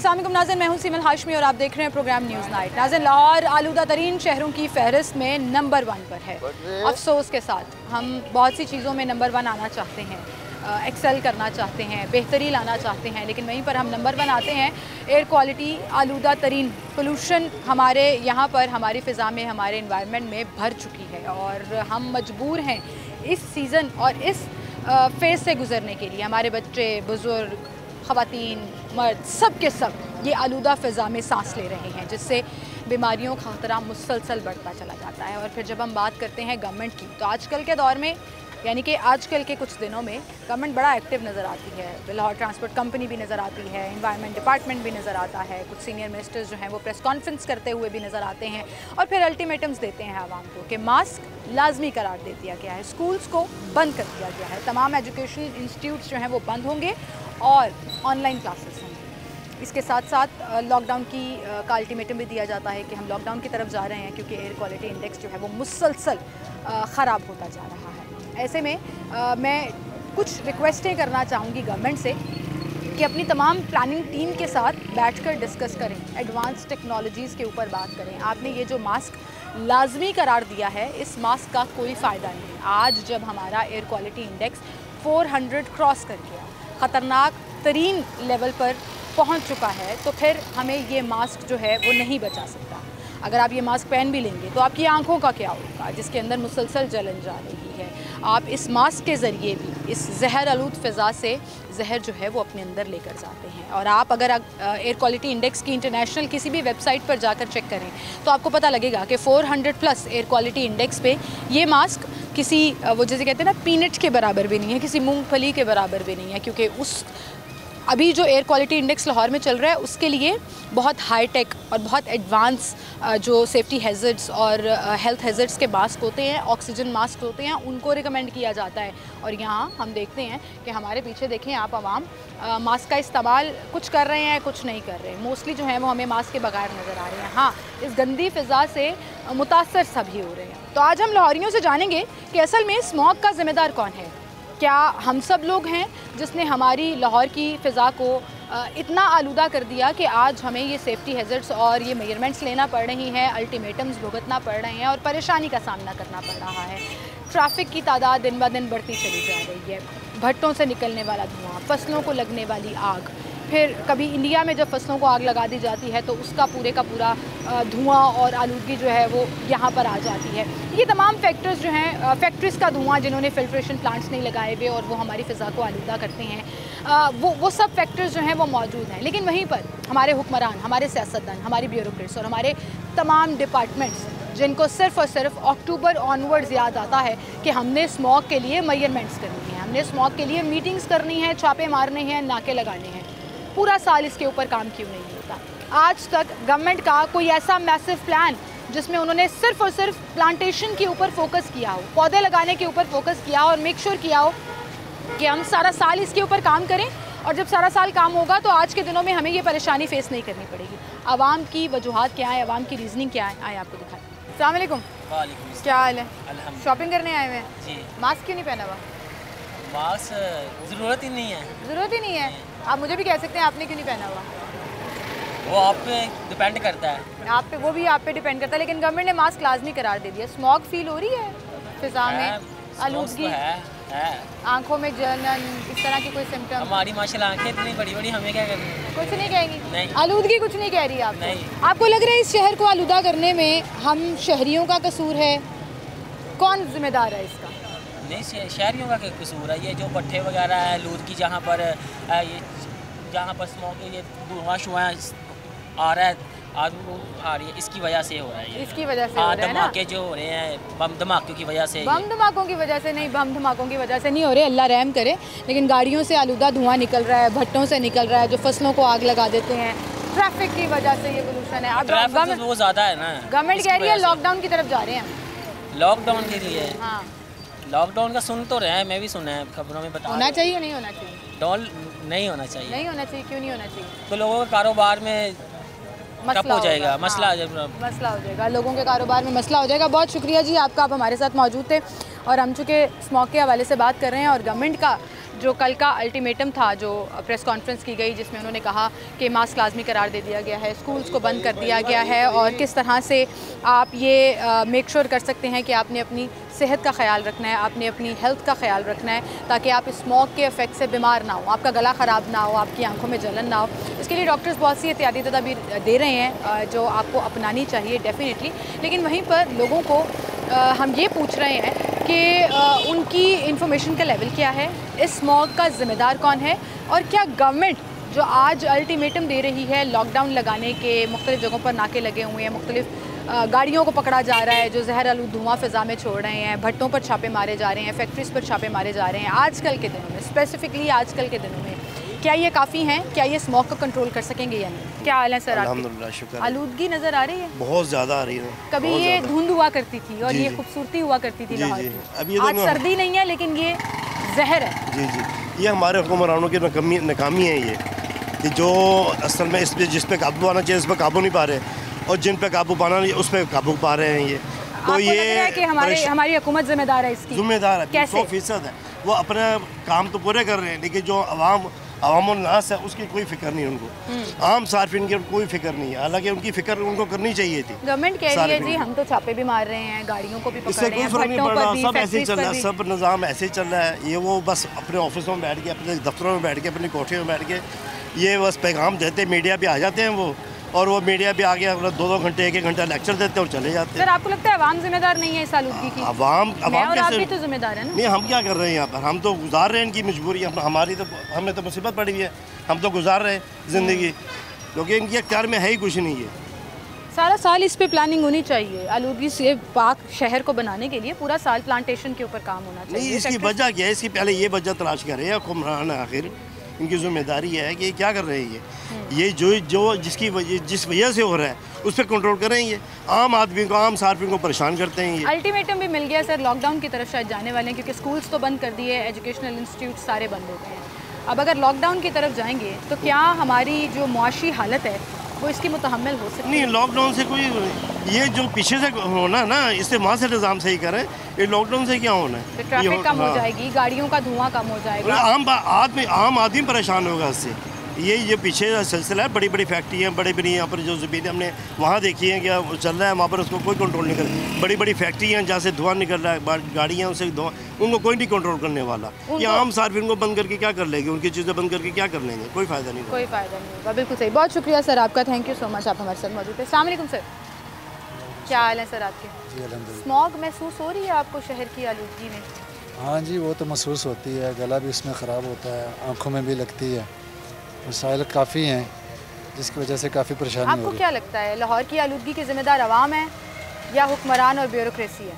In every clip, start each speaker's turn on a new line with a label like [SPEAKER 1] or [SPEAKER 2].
[SPEAKER 1] अस्सलाम वालेकुम नाज़रीन, मैं हूं सीमल हाशमी और आप देख रहे हैं प्रोग्राम न्यूज़ नाइट। नाज़रीन, लाहौर आलूदा तरीन शहरों की फहरिस्त में नंबर 1 पर है। अफसोस के साथ हम बहुत सी चीज़ों में नंबर 1 आना चाहते हैं, एक्सेल करना चाहते हैं, बेहतरी लाना चाहते हैं, लेकिन वहीं पर हम नंबर 1 आते हैं। एयर क्वालिटी आलूदा तरीन, पोल्यूशन हमारे यहाँ पर, हमारी फ़िज़ा में, हमारे इन्वायरमेंट में भर चुकी है और हम मजबूर हैं इस सीज़न और इस फेज़ से गुज़रने के लिए। हमारे बच्चे, बुज़ुर्ग, ख़वातीन, मर्द, सब के सब ये आलूदा फ़िज़ा में सांस ले रहे हैं, जिससे बीमारियों का ख़तरा मुसलसल बढ़ता चला जाता है। और फिर जब हम बात करते हैं गवर्नमेंट की, तो आजकल के दौर में, यानी कि आजकल के कुछ दिनों में गवर्नमेंट बड़ा एक्टिव नज़र आती है। लाहौर ट्रांसपोर्ट कंपनी भी नज़र आती है, एनवायरनमेंट डिपार्टमेंट भी नज़र आता है, कुछ सीनियर मिनिस्टर्स जो हैं वो प्रेस कॉन्फ्रेंस करते हुए भी नज़र आते हैं और फिर अल्टीमेटम्स देते हैं आवाम को कि मास्क लाजमी करार दे दिया गया है, स्कूल्स को बंद कर दिया गया है, तमाम एजुकेशनल इंस्टीट्यूट्स जो हैं वो बंद होंगे और ऑनलाइन क्लासेस होंगी। इसके साथ साथ लॉकडाउन का अल्टीमेटम भी दिया जाता है कि हम लॉकडाउन की तरफ जा रहे हैं क्योंकि एयर क्वालिटी इंडेक्स जो है वो मुसलसल ख़राब होता जा रहा है। ऐसे में मैं कुछ रिक्वेस्टें करना चाहूँगी गवर्नमेंट से कि अपनी तमाम प्लानिंग टीम के साथ बैठकर डिस्कस करें, एडवांस टेक्नोलॉजीज़ के ऊपर बात करें। आपने ये जो मास्क लाजमी करार दिया है, इस मास्क का कोई फ़ायदा नहीं। आज जब हमारा एयर क्वालिटी इंडेक्स 400 क्रॉस कर गया, ख़तरनाक तरीन लेवल पर पहुंच चुका है, तो फिर हमें ये मास्क जो है वो नहीं बचा सकता। अगर आप ये मास्क पहन भी लेंगे तो आपकी आंखों का क्या होगा, जिसके अंदर मुसलसल जलन जा रही है। आप इस मास्क के ज़रिए भी इस जहर आलूद फ़िज़ा से जहर जो है वो अपने अंदर लेकर जाते हैं। और आप अगर एयर क्वालिटी इंडेक्स की इंटरनेशनल किसी भी वेबसाइट पर जाकर चेक करें तो आपको पता लगेगा कि 400+ एयर क्वालिटी इंडेक्स पे ये मास्क किसी, वो जैसे कहते हैं ना, पीनट के बराबर भी नहीं है, किसी मूंगफली के बराबर भी नहीं है, क्योंकि उस अभी जो एयर क्वालिटी इंडेक्स लाहौर में चल रहा है उसके लिए बहुत हाई टेक और बहुत एडवांस जो सेफ्टी हैज़र्ड्स और हेल्थ हैज़र्ड्स के मास्क होते हैं, ऑक्सीजन मास्क होते हैं, उनको रिकमेंड किया जाता है। और यहाँ हम देखते हैं कि हमारे पीछे देखें आप, आवाम मास्क का इस्तेमाल कुछ कर रहे हैं, कुछ नहीं कर रहे हैं। मोस्टली जो है वो हमें मास्क के बगैर नज़र आ रहे हैं। हाँ, इस गंदी फ़िज़ा से मुतासर सभी हो रहे हैं। तो आज हम लाहौरियों से जानेंगे कि असल में स्मॉग का ज़िम्मेदार कौन है। क्या हम सब लोग हैं जिसने हमारी लाहौर की फ़िज़ा को इतना आलूदा कर दिया कि आज हमें ये सेफ्टी हैज़र्ड्स और ये मेजरमेंट्स लेना पड़ रही हैं, अल्टीमेटम्स भुगतना पड़ रहे हैं और परेशानी का सामना करना पड़ रहा है। ट्रैफिक की तादाद दिन ब दिन बढ़ती चली जा रही है, भट्टों से निकलने वाला धुआं, फसलों को लगने वाली आग, फिर कभी इंडिया में जब फसलों को आग लगा दी जाती है तो उसका पूरे का पूरा धुआं और आलूदगी जो है वो यहाँ पर आ जाती है। ये तमाम फैक्टर्स जो हैं, फैक्ट्रीज़ का धुआं जिन्होंने फिल्ट्रेशन प्लांट्स नहीं लगाए हुए और वो हमारी फ़िज़ा को आलूदा करते हैं, वो सब फैक्टर्स जो हैं वो मौजूद हैं। लेकिन वहीं पर हमारे हुक्मरान, हमारे सियासतदान, हमारी ब्यूरोक्रेट्स और हमारे तमाम डिपार्टमेंट्स, जिनको सिर्फ़ और सिर्फ अक्टूबर ऑनवर्ड्स याद आता है कि हमने स्मॉग के लिए मेजरमेंट्स करनी है, हमने स्मॉग के लिए मीटिंग्स करनी है, छापे मारने हैं, नाके लगाने हैं, पूरा साल इसके ऊपर काम क्यों नहीं होता। आज तक गवर्नमेंट का कोई ऐसा मैसिव प्लान जिसमें उन्होंने सिर्फ और सिर्फ प्लांटेशन के ऊपर फोकस किया हो, पौधे लगाने के ऊपर फोकस किया हो और मेक श्योर किया हो कि हम सारा साल इसके ऊपर काम करें और जब सारा साल काम होगा तो आज के दिनों में हमें ये परेशानी फेस नहीं करनी पड़ेगी। आवाम की वजूहात क्या है, आवाम की रीजनिंग क्या है, आए आपको दिखाएं। अस्सलाम वालेकुम।
[SPEAKER 2] वालेकुम।
[SPEAKER 1] क्या हाल है?
[SPEAKER 2] अल्हम्दुलिल्लाह।
[SPEAKER 1] शॉपिंग करने आए हुए हैं
[SPEAKER 2] जी।
[SPEAKER 1] मास्क क्यों नहीं पहना हुआ?
[SPEAKER 2] मास्क ज़रूरत ही नहीं है।
[SPEAKER 1] ज़रूरत ही नहीं है? आप मुझे भी कह सकते हैं आपने क्यों नहीं पहना हुआ।
[SPEAKER 2] वो आप पे डिपेंड करता है।
[SPEAKER 1] आप पे, वो भी आप पे डिपेंड करता है, लेकिन गवर्नमेंट ने मास्क लाजमी करार दे दिया। स्मॉग फील हो रही है फ़िज़ा में, आलूदगी, आंखों में जलन, इस तरह की कोई सिम्टम?
[SPEAKER 2] हमारी माशाल्लाह आंखें इतनी बड़ी बड़ी, हमें क्या करना है?
[SPEAKER 1] कुछ नहीं कहेंगी?
[SPEAKER 2] नहीं।
[SPEAKER 1] आलूदगी कुछ नहीं कह रही आप?
[SPEAKER 2] नहीं।
[SPEAKER 1] आपको लग रहा है इस शहर को आलूदा करने में हम शहरियों का कसूर है? कौन जिम्मेदार है इसका?
[SPEAKER 2] नहीं, शहरियों का कसूर है। ये जो भट्ठे वगैरह है, आलूदगी जहाँ पर ये जहाँ पर स्मोक, ये धुआं शुआं आ रहा है, आ रही है, इसकी वजह से हो रहा है।
[SPEAKER 1] इसकी वजह से हो रहा है ना?
[SPEAKER 2] धमाके जो हो रहे हैं, बम धमाकों की वजह से।
[SPEAKER 1] बम धमाकों की वजह से नहीं, बम धमाकों की वजह से नहीं हो रहे, अल्लाह रहम करे, लेकिन गाड़ियों से आलूदा धुआं निकल रहा है, भट्टों से निकल रहा है जो फसलों को आग लगा देते हैं, ट्रैफिक की वजह से ये पोल्यूशन है।
[SPEAKER 2] ट्रैफिक वो ज़्यादा है ना।
[SPEAKER 1] गवर्नमेंट कह रही है लॉकडाउन की तरफ जा रहे हैं।
[SPEAKER 2] लॉकडाउन के लिए?
[SPEAKER 1] हाँ,
[SPEAKER 2] लॉकडाउन का सुन तो रहे हैं, मैं भी सुना है, खबरों में बता।
[SPEAKER 1] होना चाहिए नहीं होना चाहिए?
[SPEAKER 2] नहीं होना चाहिए।
[SPEAKER 1] नहीं होना चाहिए, क्यों नहीं होना चाहिए?
[SPEAKER 2] तो लोगों के कारोबार में
[SPEAKER 1] मसला
[SPEAKER 2] हो जाएगा, मसला
[SPEAKER 1] मसला हो जाएगा, लोगों के कारोबार में मसला हो जाएगा। बहुत शुक्रिया जी आपका, आप हमारे साथ मौजूद थे और हम चूँकि स्मॉग के हवाले से बात कर रहे हैं और गवर्नमेंट का जो कल का अल्टीमेटम था, जो प्रेस कॉन्फ्रेंस की गई जिसमें उन्होंने कहा कि मास्क लाजमी करार दे दिया गया है, स्कूल्स को बंद कर दिया गया है और किस तरह से आप ये मेक श्योर कर सकते हैं कि आपने अपनी सेहत का ख्याल रखना है, आपने अपनी हेल्थ का ख्याल रखना है ताकि आप स्मोक के इफेक्ट से बीमार ना हो, आपका गला ख़राब ना हो, आपकी आंखों में जलन ना हो। इसके लिए डॉक्टर्स बहुत सी एहतियाती तदाबीर दे रहे हैं जो आपको अपनानी चाहिए डेफिनेटली। लेकिन वहीं पर लोगों को हम ये पूछ रहे हैं कि उनकी इंफॉर्मेशन का लेवल क्या है, इस स्मोक का ज़िम्मेदार कौन है और क्या गवर्नमेंट जो आज अल्टीमेटम दे रही है लॉकडाउन लगाने के, मुख्तलिफ़ जगहों पर नाके लगे हुए हैं, मुख्तलिफ़ गाड़ियों को पकड़ा जा रहा है जो जहर आलूद धुआं फ़िज़ा में छोड़ रहे हैं, भट्टों पर छापे मारे जा रहे हैं, फैक्ट्रीज़ पर छापे मारे जा रहे हैं, आजकल के दिनों में स्पेसिफिकली आजकल के दिनों में क्या ये काफ़ी हैं? क्या ये स्मोक को कंट्रोल कर सकेंगे या नहीं? क्या हाल है सर?
[SPEAKER 3] अल्हम्दुलिल्लाह, शुक्र।
[SPEAKER 1] आलूदगी नज़र आ रही है?
[SPEAKER 3] बहुत ज़्यादा आ रही है।
[SPEAKER 1] कभी ये धुंध हुआ करती थी और ये खूबसूरती हुआ करती थी लाहौर की। आज सर्दी नहीं है लेकिन ये जहर है।
[SPEAKER 3] जी जी, ये हमारे हुक्मरानों की नाकामी है ये कि जो असल में इस पे जिस पे काबू पाना चाहिए उस पर काबू नहीं पा रहे और जिन पे काबू पाना नहीं उस पर काबू पा रहे हैं ये।
[SPEAKER 1] तो ये कि हमारी हुकूमत जिम्मेदार है, इसकी
[SPEAKER 3] जिम्मेदार है, 100% है। वो अपना काम तो पूरे कर रहे हैं लेकिन जो अवामुन्नास है उसकी कोई फिक्र नहीं उनको, आम सार्फिन की कोई फिक्र नहीं है। हालांकि उनकी फिक्र उनको करनी चाहिए थी।
[SPEAKER 1] गवर्नमेंट कह रही है जी हम तो छापे भी मार रहे हैं, गाड़ियों को भी पकड़ रहे हैं,
[SPEAKER 3] इससे कोई फर्क नहीं पड़ रहा, सब ऐसे ही चल रहा है,
[SPEAKER 1] भी।
[SPEAKER 3] सब निज़ाम ऐसे ही चल रहा है। ये वो बस अपने ऑफिसों में बैठ के, अपने दफ्तरों में बैठ के, अपनी कोठियों में बैठ के ये बस पैगाम देते, मीडिया पे आ जाते हैं वो, और वो मीडिया पे आगे अपना 2-2 घंटे 1-1 घंटा लेक्चर देते हैं और चले जाते हैं।
[SPEAKER 1] सर आपको लगता है अवाम जिम्मेदार नहीं है इस आलूदगी की?
[SPEAKER 3] अवाम
[SPEAKER 1] और आप भी तो जिम्मेदार है ना?
[SPEAKER 3] नहीं, हम क्या कर रहे हैं यहाँ पर? हम तो गुजार रहे हैं इनकी मजबूरी, हमारी तो हमें तो मुसीबत पड़ी हुई है, हम तो गुजार रहे हैं ज़िंदगी, क्योंकि इनकी अख्तियार में है ही कुछ नहीं है।
[SPEAKER 1] सारा साल इस पे प्लानिंग होनी चाहिए, आलूदगी से पाक शहर को बनाने के लिए पूरा साल प्लांटेशन के ऊपर काम होना चाहिए।
[SPEAKER 3] नहीं, इसकी वजह क्या है? इसकी पहले ये वजह तलाश करें, हुक्मरान आखिर इनकी जिम्मेदारी है कि क्या कर रहे हैं ये जो जिस वजह से हो रहा है उस पर कंट्रोल करें। ये आम आदमी को, आम सार्फिन को परेशान करते हैं। ये
[SPEAKER 1] अल्टीमेटम भी मिल गया सर, लॉकडाउन की तरफ शायद जाने वाले हैं क्योंकि स्कूल्स तो बंद कर दिए, एजुकेशनल इंस्टीट्यूट सारे बंद हो गए हैं। अब अगर लॉकडाउन की तरफ जाएंगे तो क्या हमारी जो मुआशी हालत है वो इसकी मुतहम्मिल हो सकती है? नहीं,
[SPEAKER 3] लॉकडाउन से कोई, ये जो पीछे से होना है ना, इससे वहाँ से निज़ाम सही करें, ये लॉकडाउन से क्या होना है?
[SPEAKER 1] तो ट्रैफिक कम हो जाएगी, गाड़ियों का धुआं कम हो जाएगा,
[SPEAKER 3] आम आदमी परेशान होगा इससे। ये पीछे सिलसिला है, बड़ी बड़ी फैक्ट्री हैं, बड़ी बड़ी यहाँ पर जो ज़मीन हमने वहाँ देखी है क्या चल रहा है, वहाँ पर उसको कोई कंट्रोल नहीं कर। बड़ी बड़ी फैक्ट्री हैं जहाँ से धुआं निकल रहा है, गाड़ियाँ उनसे धुआं, उनको कोई नहीं कंट्रोल करने वाला। ये आम सार्फिन को बंद करके क्या कर लेंगे? उनकी चीज़ें बंद करके क्या कर लेंगे? कोई फ़ायदा नहीं,
[SPEAKER 1] कोई फ़ायदा नहीं होगा। बिल्कुल सही, बहुत शुक्रिया सर आपका, थैंक यू सो मच, आप हमारे साथ मौजूद थे। अस्सलाम वालेकुम सर, क्या हाल है सर आपके? स्मॉग महसूस हो रही है आपको शहर की आलूदगी में?
[SPEAKER 4] हाँ जी, वो तो महसूस होती है, गला भी उसमें ख़राब होता है, आँखों में भी लगती है, वसाइल काफ़ी हैं जिसकी वजह से काफ़ी परेशानी हो रही है।
[SPEAKER 1] आपको क्या लगता है लाहौर की आलूदगी के ज़िम्मेदार अवाम है या हुक्मरान और ब्यूरोक्रेसी है?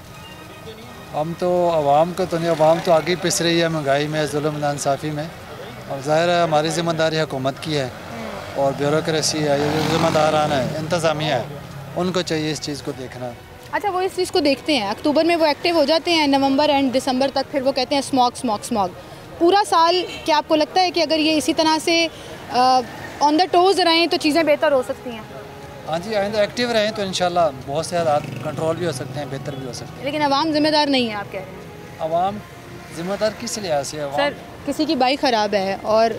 [SPEAKER 4] हम तो अवाम को तो नहीं, अवाम तो आगे पिस रही है महंगाई में, जुल्म नाइंसाफ़ी में, और ज़ाहिर है हमारी ज़िम्मेदारी हुकूमत की है और ब्यूरोक्रेसी है, ये जो ज़िम्मेदारान है, इंतज़ामिया है, उनको चाहिए इस चीज़ को देखना।
[SPEAKER 1] अच्छा, वो इस चीज़ को देखते हैं, अक्टूबर में वो एक्टिव हो जाते हैं, नवंबर एंड दिसंबर तक फिर वो कहते हैं स्मॉग स्मॉग स्मॉग पूरा साल। क्या आपको लगता है कि अगर ये इसी तरह से ऑन द टोज़ रहें तो चीज़ें बेहतर हो सकती हैं?
[SPEAKER 4] हाँ जी, आइंदा एक्टिव रहें तो इंशाल्लाह बहुत से हालात कंट्रोल भी हो सकते हैं, बेहतर भी हो सकते हैं।
[SPEAKER 1] लेकिन अवाम जिम्मेदार नहीं है आप कह रहे हैं?
[SPEAKER 4] अवाम जिम्मेदार किस लिहाज से?
[SPEAKER 1] सर, किसी की बाइक ख़राब है और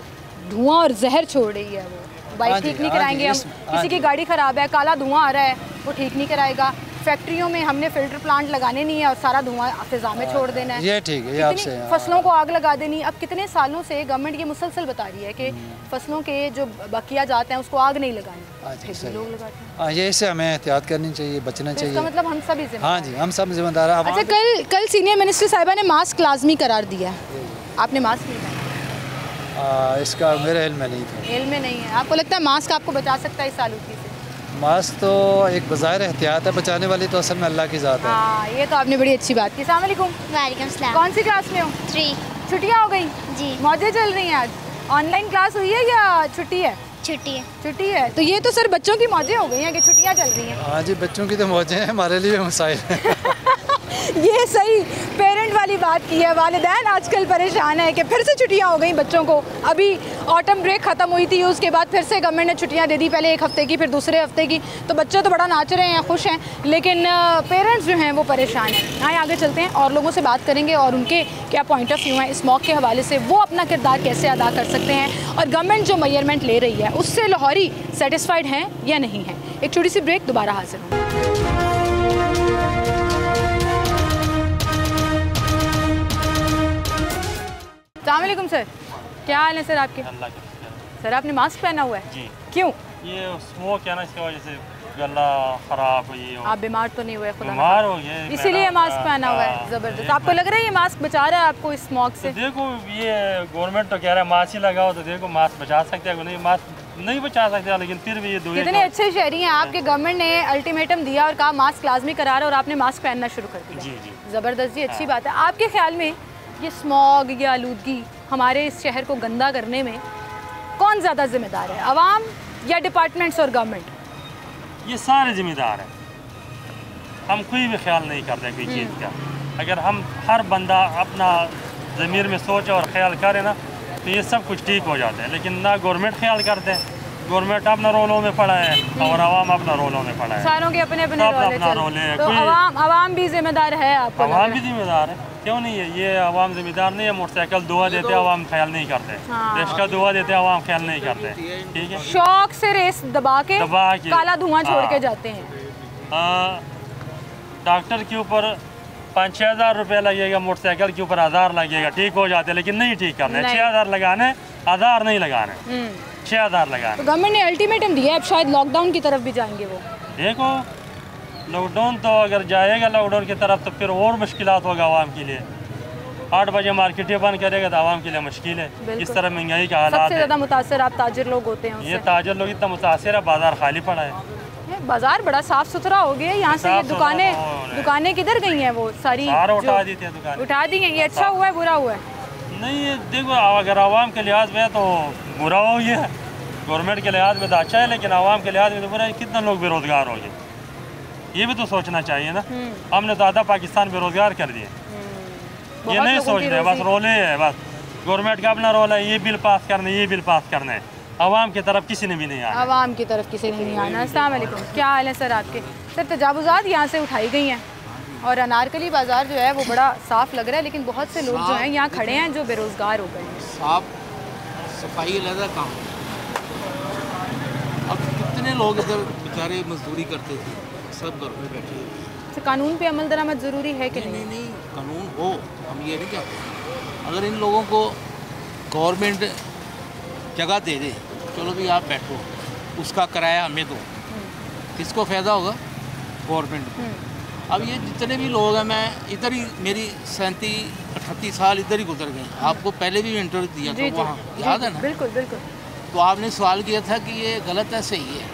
[SPEAKER 1] धुआं और जहर छोड़ रही है, वो बाइक ठीक नहीं कराएंगे हम। किसी की गाड़ी ख़राब है, काला धुआं आ रहा है, वो ठीक नहीं कराएगा। फैक्ट्रियों में हमने फिल्टर प्लांट लगाने नहीं है और सारा धुआं फिजा में छोड़ देना है।
[SPEAKER 4] ये ठीक है, ये आपसे
[SPEAKER 1] फसलों को आग लगा देनी। अब कितने सालों से गवर्नमेंट ये मुसलसल बता रही है कि फसलों के जो बकिया जाते हैं उसको आग नहीं लगानी, फिर लोग लगाते हैं।
[SPEAKER 4] हाँ, ये इससे हमें एहतियात करनी चाहिए, बचना चाहिए।
[SPEAKER 1] इसका मतलब हम सभी जिम्मेदार।
[SPEAKER 4] हाँ जी, हम सब जिम्मेदार हैं।
[SPEAKER 1] अच्छा, कल सीनियर मिनिस्टर साहिबा ने मास्क लाजमी करार दिया है, आपने मास्क नहीं पहना?
[SPEAKER 4] इसका मेरे इल्म में नहीं था।
[SPEAKER 1] इल्म में नहीं है? आपको लगता है मास्क आपको बचा सकता है इस आलूदगी से?
[SPEAKER 4] मास्क तो एक बज़ाहिर एहतियात है, बचाने वाली तो असल में अल्लाह की ज़ात है।
[SPEAKER 1] हाँ, ये तो आपने बड़ी अच्छी बात की। अस्सलाम वालेकुम।
[SPEAKER 5] वालेकुम सलाम।
[SPEAKER 1] कौन सी क्लास में हो?
[SPEAKER 5] 3।
[SPEAKER 1] छुट्टियाँ हो गई
[SPEAKER 5] जी।
[SPEAKER 1] मौजें चल रही हैं आज? ऑनलाइन क्लास हुई है या छुट्टी है?
[SPEAKER 5] छुट्टी है।
[SPEAKER 1] छुट्टी है, तो ये तो सर बच्चों की मौजें हो गई हैं कि छुट्टियाँ चल रही हैं।
[SPEAKER 4] हाँ जी, बच्चों की तो मौजें हैं, हमारे लिए मसाइल हैं।
[SPEAKER 1] ये सही पेरेंट वाली बात की है। वालिदैन आजकल परेशान है कि फिर से छुट्टियां हो गई बच्चों को। अभी ऑटम ब्रेक ख़त्म हुई थी, उसके बाद फिर से गवर्नमेंट ने छुट्टियां दे दी, पहले एक हफ़्ते की फिर दूसरे हफ्ते की। तो बच्चे तो बड़ा नाच रहे हैं, खुश हैं, लेकिन पेरेंट्स जो हैं वो परेशान हैं। आए आगे चलते हैं और लोगों से बात करेंगे और उनके क्या पॉइंट ऑफ व्यू हैं स्मॉग के हवाले से, वो अपना किरदार कैसे अदा कर सकते हैं और गवर्नमेंट जो मेजरमेंट ले रही है उससे लाहौरी सेटिस्फाइड हैं या नहीं हैं। एक छोटी सी ब्रेक, दोबारा हाजिर हूँ। अस्सलामुअलैकुम सर, क्या हाल है सर आपके?
[SPEAKER 5] अल्लाह का शुक्र।
[SPEAKER 1] सर आपने मास्क पहना हुआ है
[SPEAKER 5] जी।
[SPEAKER 1] क्यों?
[SPEAKER 5] ये स्मोक है ना, इसकी वजह से गला खराब हुई है।
[SPEAKER 1] आप बीमार तो नहीं हुए? खुदा
[SPEAKER 5] बीमार हो गए,
[SPEAKER 1] इसीलिए मास्क पहना हुआ है। ज़बरदस्त। आपको लग रहा है ये मास्क बचा रहा है आपको इस स्मोक से?
[SPEAKER 5] तो देखो ये गवर्नमेंट तो कह रहा है मास्क ही लगाओ, तो देखो मास्क बचा सकते हैं नहीं, मास्क नहीं बचा सकते, लेकिन फिर भी ये
[SPEAKER 1] कितने अच्छे शहरी हैं आपके। गवर्नमेंट ने अल्टीमेटम दिया और कहा मास्क लाजमी करार और आपने मास्क पहनना शुरू कर दिया।
[SPEAKER 5] जी जी,
[SPEAKER 1] ज़बरदस्त जी, अच्छी बात है। आपके ख्याल में ये स्मॉग या आलूदगी हमारे इस शहर को गंदा करने में कौन ज़्यादा जिम्मेदार है, आवाम या डिपार्टमेंट्स और गवर्नमेंट?
[SPEAKER 5] ये सारे जिम्मेदार हैं। हम कोई भी ख्याल नहीं करते कोई चीज़ का। अगर हम हर बंदा अपना ज़मीर में सोचे और ख्याल करे ना, तो ये सब कुछ ठीक हो जाता है। लेकिन ना गवर्नमेंट ख्याल करते हैं, गवर्नमेंट अपना रोलों में पड़ा है और आवाम अपना रोलों में पड़ा है।
[SPEAKER 1] सारों के अपने अपने
[SPEAKER 5] रोल है।
[SPEAKER 1] तो आवाम भी जिम्मेदार है आपको?
[SPEAKER 5] आवाम भी जिम्मेदार है, क्यों नहीं है? ये आवाम जिम्मेदार नहीं है। मोटरसाइकिल दुआ देते आवाम ख्याल नहीं करते, रेस का दुआ देते आवाम ख्याल नहीं करते। ठीक है,
[SPEAKER 1] शौक से रेस दबा के काला धुआं छोड़ के जाते हैं।
[SPEAKER 5] डॉक्टर के ऊपर 5-6 हज़ार रुपये लगेगा, मोटरसाइकिल के ऊपर 1000 लगेगा, ठीक हो जाते, लेकिन नहीं ठीक करने। 6000 लगाने, 1000 नहीं लगाने, 6000 लगाने।
[SPEAKER 1] तो गवर्नमेंट ने अल्टीमेटम दिया है, अब शायद लॉकडाउन की तरफ भी जाएंगे वो।
[SPEAKER 5] देखो लॉकडाउन तो अगर जाएगा लॉकडाउन की तरफ तो फिर और मुश्किलात होगा आवाम के लिए। 8 बजे मार्केटें बंद करेगा तो आवाम के लिए मुश्किल है। इस तरह महंगाई का हालात
[SPEAKER 1] सबसे ज़्यादा मुतासर आप ताजिर लोग होते हैं।
[SPEAKER 5] ये ताजिर लोग इतना मुतासर है, बाजार खाली पड़ा है।
[SPEAKER 1] बाजार बड़ा साफ सुथरा हो गया है यहाँ से। ये दुकानें किधर गई हैं? वो सारी
[SPEAKER 5] उठा दी थी, दुकान
[SPEAKER 1] उठा दी हैं। ये अच्छा हुआ है बुरा हुआ है?
[SPEAKER 5] नहीं, ये देखो अगर आवाम के लिहाज में तो बुरा हो गया, गवर्नमेंट के लिहाज में तो अच्छा है, लेकिन आवाम के लिहाज में तो बुरा है। कितना लोग बेरोजगार हो गए, ये भी तो सोचना चाहिए ना। हमने तो आधा पाकिस्तान बेरोजगार कर दिए, ये नहीं सोच रहे, बस रोले है। बस गवर्नमेंट का अपना रोल है, ये बिल पास करना, ये बिल पास करना है। आवाम की तरफ किसी ने भी नहीं आना।
[SPEAKER 1] आवाम की तरफ किसी ने नहीं आना। अस्सलाम वालेकुम, क्या हाल है सर आपके? सर तजावुज़ात यहाँ से उठाई गई हैं और अनारकली बाज़ार जो है वो बड़ा साफ़ लग रहा है, लेकिन बहुत से लोग जो हैं यहाँ खड़े हैं जो बेरोज़गार हो गए हैं।
[SPEAKER 6] साफ सफाई अलग काम। अब कितने लोग इधर बेचारे मजदूरी करते थे, सब घर में बैठे हैं।
[SPEAKER 1] तो कानून पे अमल दरामद ज़रूरी है कि नहीं?
[SPEAKER 6] नहीं, कानून हो, हम ये नहीं कहते। अगर इन लोगों को गवर्नमेंट जगह दे दे, चलो भी आप बैठो, उसका किराया हमें दो, किसको फ़ायदा होगा? गवर्नमेंट। अब ये जितने भी लोग हैं, मैं इधर ही, मेरी 37-38 साल इधर ही गुजर गए। आपको पहले भी इंटरव्यू दिया था वहाँ, याद है ना?
[SPEAKER 1] बिल्कुल बिल्कुल।
[SPEAKER 6] तो आपने सवाल किया था कि ये गलत है सही है।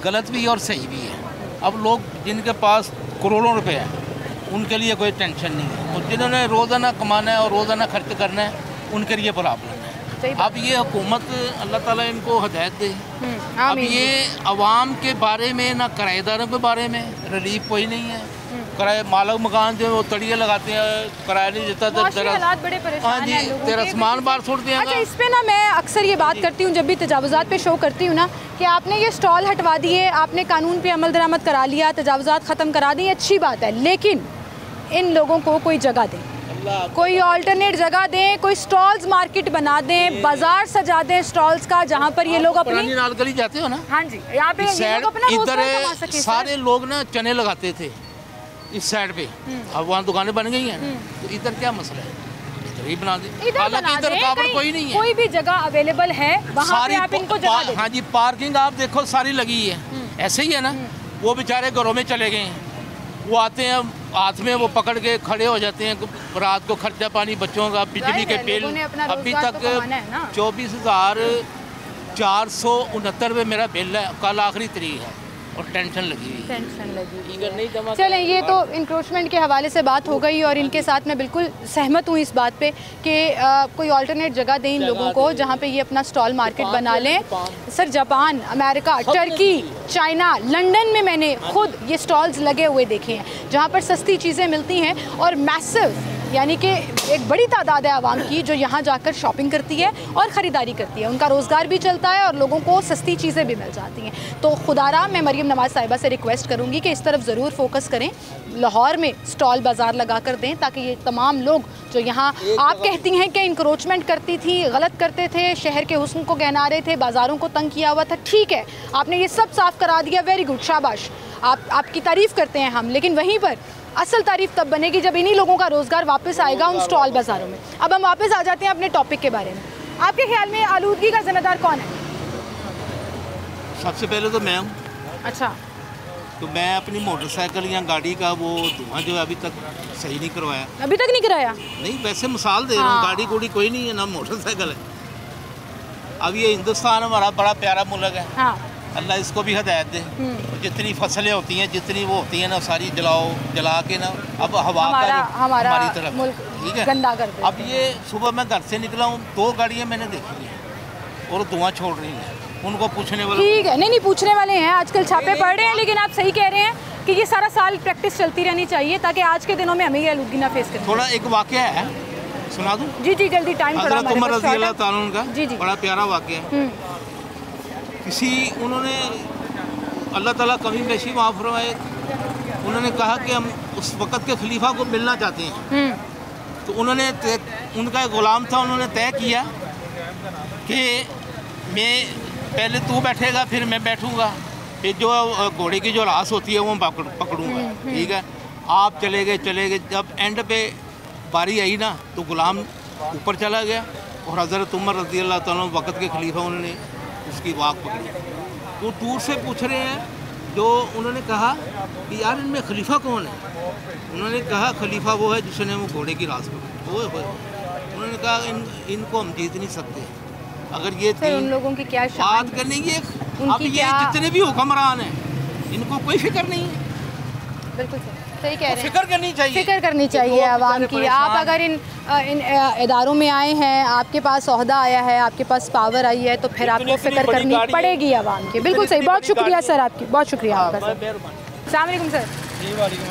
[SPEAKER 6] गलत भी और सही भी है। अब लोग जिनके पास करोड़ों रुपए हैं उनके लिए कोई टेंशन नहीं है, और जिन्होंने रोज़ाना कमाना है और रोज़ाना खर्च करना है उनके लिए प्रॉब्लम है। अब ये हुकूमत, अल्लाह ताला इनको हिदायत दे। अब ये आवाम के बारे में, ना किराएदारों के बारे में रिलीफ कोई नहीं है। किराए मालिक मकान जो वो तड़िए लगाते हैं, किराया नहीं देता तो
[SPEAKER 1] बड़े परेशान हैं लोगों के।
[SPEAKER 6] तेरा सामान बाहर छोड़ दिया।
[SPEAKER 1] अच्छा, इस पे ना मैं अक्सर ये बात करती हूँ जब भी तजावुज़ात पे शो करती हूँ ना, कि आपने ये स्टॉल हटवा दिए, आपने कानून पे अमल दरामद करा लिया, तजावुज़ात ख़त्म करा दी, अच्छी बात है, लेकिन इन लोगों को कोई जगह दें, कोई ऑल्टरनेट जगह दें, कोई स्टॉल्स मार्केट बना दें, बाजार सजा दें स्टॉल्स का, जहाँ पर ये लोग अपनी
[SPEAKER 6] नालगली जाते हो ना।
[SPEAKER 1] हाँ जी, यहाँ पे ये लोग अपना रोजगार कमा सकें।
[SPEAKER 6] सारे लोग ना चने लगाते थे इस साइड पे, अब वहाँ दुकानें बन गई हैं, तो इधर क्या मसला है? इधर ही बना दे। हालांकि इधर काबर कोई नहीं है,
[SPEAKER 1] कोई भी जगह अवेलेबल है वहाँ पे आप इनको जगह दें।
[SPEAKER 6] हाँ जी, पार्किंग आप देखो सारी लगी है, ऐसे ही है ना। वो बेचारे घरों में चले गए हैं, वो आते हैं हाथ में वो पकड़ के खड़े हो जाते हैं। रात को खर्चा पानी बच्चों का, बिजली के बिल, अभी तक 24,469 रुपये मेरा बिल है, कल आखिरी तारीख है। और टेंशन लगी हुई है।
[SPEAKER 1] टेंशन लगी हुई
[SPEAKER 2] अगर नहीं जमा
[SPEAKER 1] चलें, ये तो इंक्रोचमेंट के हवाले से बात हो गई और इनके साथ मैं बिल्कुल सहमत हूँ इस बात पे कि कोई ऑल्टरनेट जगह दें इन लोगों को जहाँ पे ये अपना स्टॉल मार्केट बना लें। Sir Japan, America, Turkey, China, London में मैंने खुद ये स्टॉल्स लगे हुए देखे हैं जहाँ पर सस्ती चीज़ें मिलती हैं और मैसिव, यानी कि एक बड़ी तादाद है आवाम की जो यहाँ जाकर शॉपिंग करती है और ख़रीदारी करती है। उनका रोज़गार भी चलता है और लोगों को सस्ती चीज़ें भी मिल जाती हैं। तो खुदारा मैं मरियम नवाज़ साहिबा से रिक्वेस्ट करूँगी कि इस तरफ ज़रूर फोकस करें, लाहौर में स्टॉल बाज़ार लगा कर दें ताकि ये तमाम लोग जो यहाँ आप कहती हैं कि इंक्रोचमेंट करती थी, गलत करते थे, शहर के हुस्न को गहना रहे थे, बाज़ारों को तंग किया हुआ था, ठीक है आपने ये सब साफ़ करा दिया, वेरी गुड, शाबाश, आपकी तारीफ़ करते हैं हम। लेकिन वहीं पर असल तारीफ तब बनेगी जब इन्हीं लोगों का रोज़गार वापस आएगा उन स्टॉल बाज़ारों में। अब हम वापस आ जाते हैं अपने टॉपिक के बारे में। आपके ख्याल में आलूदगी का जिम्मेदार कौन है?
[SPEAKER 6] सबसे पहले तो मैं हूँ।
[SPEAKER 1] अच्छा,
[SPEAKER 6] तो मैं अपनी मोटरसाइकिल या गाड़ी का वो धुआं जो है अभी तक सही नहीं करवाया।
[SPEAKER 1] अभी तक नहीं कराया?
[SPEAKER 6] नहीं, वैसे मिसाल दे रहा हूँ, गाड़ी गुड़ी कोई नहीं है, ना मोटरसाइकिल है। अब ये हिंदुस्तान हमारा बड़ा प्यारा मुल्क है।
[SPEAKER 1] हाँ।
[SPEAKER 6] अल्लाह इसको भी हदायत दे। जितनी फसलें होती हैं, जितनी वो होती हैं ना, सारी जला के ना अब हवा हमारी तरफ
[SPEAKER 1] मुल्क
[SPEAKER 6] ठीक है
[SPEAKER 1] गंदा कर देते हैं।
[SPEAKER 6] अब ये सुबह मैं घर से निकला हूँ, 2 गाड़ियाँ मैंने देखी हैं और धुआं छोड़ रही हैं। उनको पूछने वाला
[SPEAKER 1] ठीक है, नहीं पूछने वाले हैं, आजकल छापे पड़ रहे हैं, लेकिन आप सही कह रहे हैं कि ये सारा साल प्रैक्टिस चलती रहनी चाहिए ताकि आज के दिनों में हमें ये आलूदगी ना फेस करें।
[SPEAKER 6] थोड़ा एक वाक़या है, सुना दूँ?
[SPEAKER 1] जी जी, जल्दी, टाइम थोड़ा
[SPEAKER 6] हज़रत उमर रज़ी अल्लाह ताला अन्हु का
[SPEAKER 1] जी जी,
[SPEAKER 6] बड़ा प्यारा वाक़या है। किसी उन्होंने अल्लाह ताला कभी बेशी माफ़ फरमाए, उन्होंने कहा कि हम उस वक़्त के खलीफा को मिलना चाहते हैं। तो उन्होंने उनका एक ग़ुलाम था, उन्होंने तय किया कि मैं पहले तू बैठेगा फिर मैं बैठूंगा, फिर जो घोड़े की जो रास होती है वो पकड़ूंगा। ठीक है, आप चले गए। जब एंड पे बारी आई ना तो ग़ुलाम ऊपर चला गया और हज़रत उमर रज़ी अल्लाह ताला अन्हु वक़्त के खलीफा उन्होंने उसकी वाक पकड़ी। तो दूर से पूछ रहे हैं, जो उन्होंने कहा कि यार इनमें खलीफा कौन है? उन्होंने कहा खलीफा वो है जिसने वो घोड़े की रास पकड़ी। उन्होंने कहा इनको हम जीत नहीं सकते। अगर ये
[SPEAKER 1] उन लोगों की क्या
[SPEAKER 6] बात करने की, अब ये जितने भी हुक्मरान हैं इनको कोई फिक्र नहीं है।
[SPEAKER 1] बिल्कुल सही कह रहे हैं,
[SPEAKER 6] फिक्र करनी चाहिए,
[SPEAKER 1] फिक्र करनी चाहिए आवाम की। आप अगर इन इदारों में आए हैं, आपके पास ओहदा आया है, आपके पास पावर आई है, तो फिर आपको फिक्र करनी पड़ेगी आवाम की। बिल्कुल सही, बहुत शुक्रिया सर आपकी, बहुत शुक्रिया आपका सर। अस्सलाम वालेकुम सर,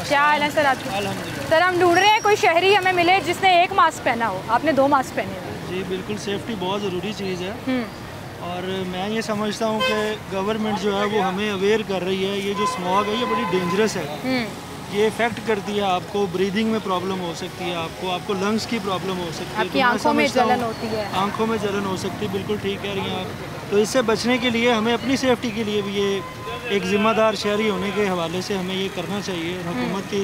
[SPEAKER 1] क्या हाल है सर आपकी? सर हम ढूंढ रहे हैं कोई शहरी हमें मिले जिसने 1 मास्क पहना हो, आपने 2 मास्क पहने हैं।
[SPEAKER 7] जी बिल्कुल, सेफ्टी बहुत ज़रूरी चीज़ है और मैं ये समझता हूँ कि गवर्नमेंट जो है वो हमें अवेयर कर रही है। ये जो स्मॉग है ये बड़ी डेंजरस है, ये इफेक्ट करती है, आपको ब्रीदिंग में प्रॉब्लम हो सकती है, आपको लंग्स की प्रॉब्लम हो सकती है,
[SPEAKER 1] आपकी आंखों में जलन होती है,
[SPEAKER 7] आंखों में जलन हो सकती है। बिल्कुल ठीक कह रही हैं आप। तो इससे बचने के लिए हमें अपनी सेफ्टी के लिए भी ये एक ज़िम्मेदार शहरी होने के हवाले से हमें ये करना चाहिए। हुकूमत के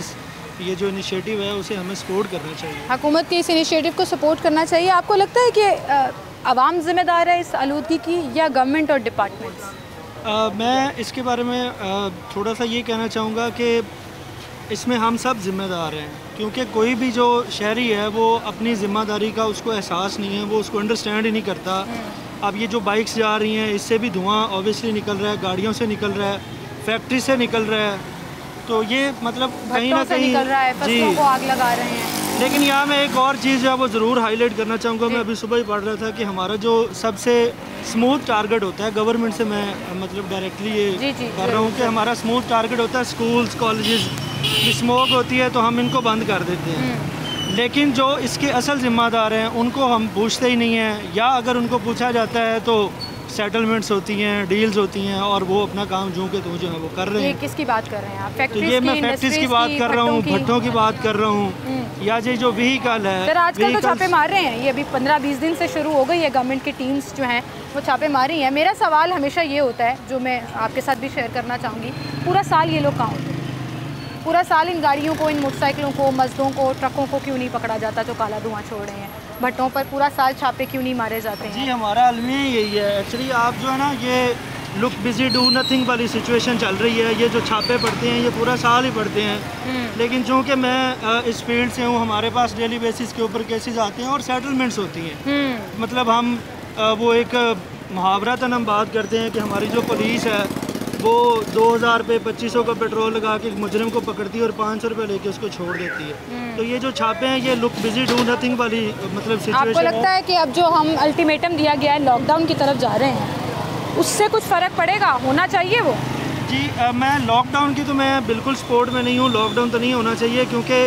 [SPEAKER 7] ये जो इनिशिएटिव है उसे हमें सपोर्ट करना चाहिए।
[SPEAKER 1] हुकूमत के इस इनिशिएटिव को सपोर्ट करना चाहिए। आपको लगता है कि आवाम ज़िम्मेदार है इस आलूदगी की या गवर्नमेंट और डिपार्टमेंट्स?
[SPEAKER 7] मैं इसके बारे में थोड़ा सा ये कहना चाहूँगा कि इसमें हम सब ज़िम्मेदार हैं, क्योंकि कोई भी जो शहरी है वो अपनी ज़िम्मेदारी का उसको एहसास नहीं है, वो उसको अंडरस्टैंड ही नहीं करता। अब ये जो बाइक्स जा रही हैं इससे भी धुआं ऑब्वियसली निकल रहा है, गाड़ियों से निकल रहा है, फैक्ट्री से निकल रहा है, तो ये मतलब कहीं ना कहीं
[SPEAKER 1] निकल रहा है, फसलों को आग लगा रहे हैं।
[SPEAKER 7] लेकिन यहाँ मैं एक और चीज़ है वो ज़रूर हाईलाइट करना चाहूँगा। मैं अभी सुबह ही पढ़ रहा था कि हमारा जो सबसे स्मूथ टारगेट होता है, गवर्नमेंट से मैं मतलब डायरेक्टली ये कर रहा हूँ कि हमारा स्मूथ टारगेट होता है स्कूल्स, कॉलेजेस। स्मोक होती है तो हम इनको बंद कर देते हैं, लेकिन जो इसके असल ज़िम्मेदार हैं उनको हम पूछते ही नहीं हैं, या अगर उनको पूछा जाता है तो सेटलमेंट्स होती हैं, डील्स होती हैं और वो अपना काम जो के तो जो है वो कर रहे हैं।
[SPEAKER 1] ये किसकी बात कर रहे हैं आप?
[SPEAKER 7] फैक्ट्रीज तो ये मैं फैक्ट्रीज की बात कर रहा हूँ, भट्टों की बात कर रहा हूँ, या ये जो व्हीकल है।
[SPEAKER 1] सर आजकल तो छापे मार रहे हैं, ये अभी 15-20 दिन से शुरू हो गई है, गवर्नमेंट की टीम्स जो हैं वो छापे मार रही हैं। मेरा सवाल हमेशा ये होता है जो मैं आपके साथ भी शेयर करना चाहूँगी, पूरा साल ये लोग कहाँ होते हैं? पूरा साल इन गाड़ियों को, इन मोटरसाइकिलों को, मजदों को, ट्रकों को क्यों नहीं पकड़ा जाता जो काला धुआं छोड़ रहे हैं? भट्टों पर पूरा साल छापे क्यों नहीं मारे जाते हैं?
[SPEAKER 7] जी हमारा अलमी यही है एक्चुअली। आप जो है ना ये लुक बिजी डू नथिंग वाली सिचुएशन चल रही है। ये जो छापे पड़ते हैं ये पूरा साल ही पड़ते हैं, लेकिन चूँकि मैं इस फील्ड से हूँ, हमारे पास डेली बेसिस के ऊपर केसेस आते हैं और सेटलमेंट्स होती हैं। मतलब हम वो एक मुहावरतन हम बात करते हैं कि हमारी जो पुलिस है वो 2000 रुपये 2500 का पेट्रोल लगा के मुजरिम को पकड़ती है और 500 रुपये लेके उसको छोड़ देती है। तो ये जो छापे हैं ये लुक बिजी डू नथिंग वाली मतलब सिचुएशन।
[SPEAKER 1] आपको लगता है कि अब जो हम अल्टीमेटम दिया गया है लॉकडाउन की तरफ जा रहे हैं उससे कुछ फ़र्क पड़ेगा, होना चाहिए वो?
[SPEAKER 7] जी मैं लॉकडाउन की तो मैं बिल्कुल सपोर्ट में नहीं हूँ। लॉकडाउन तो नहीं होना चाहिए क्योंकि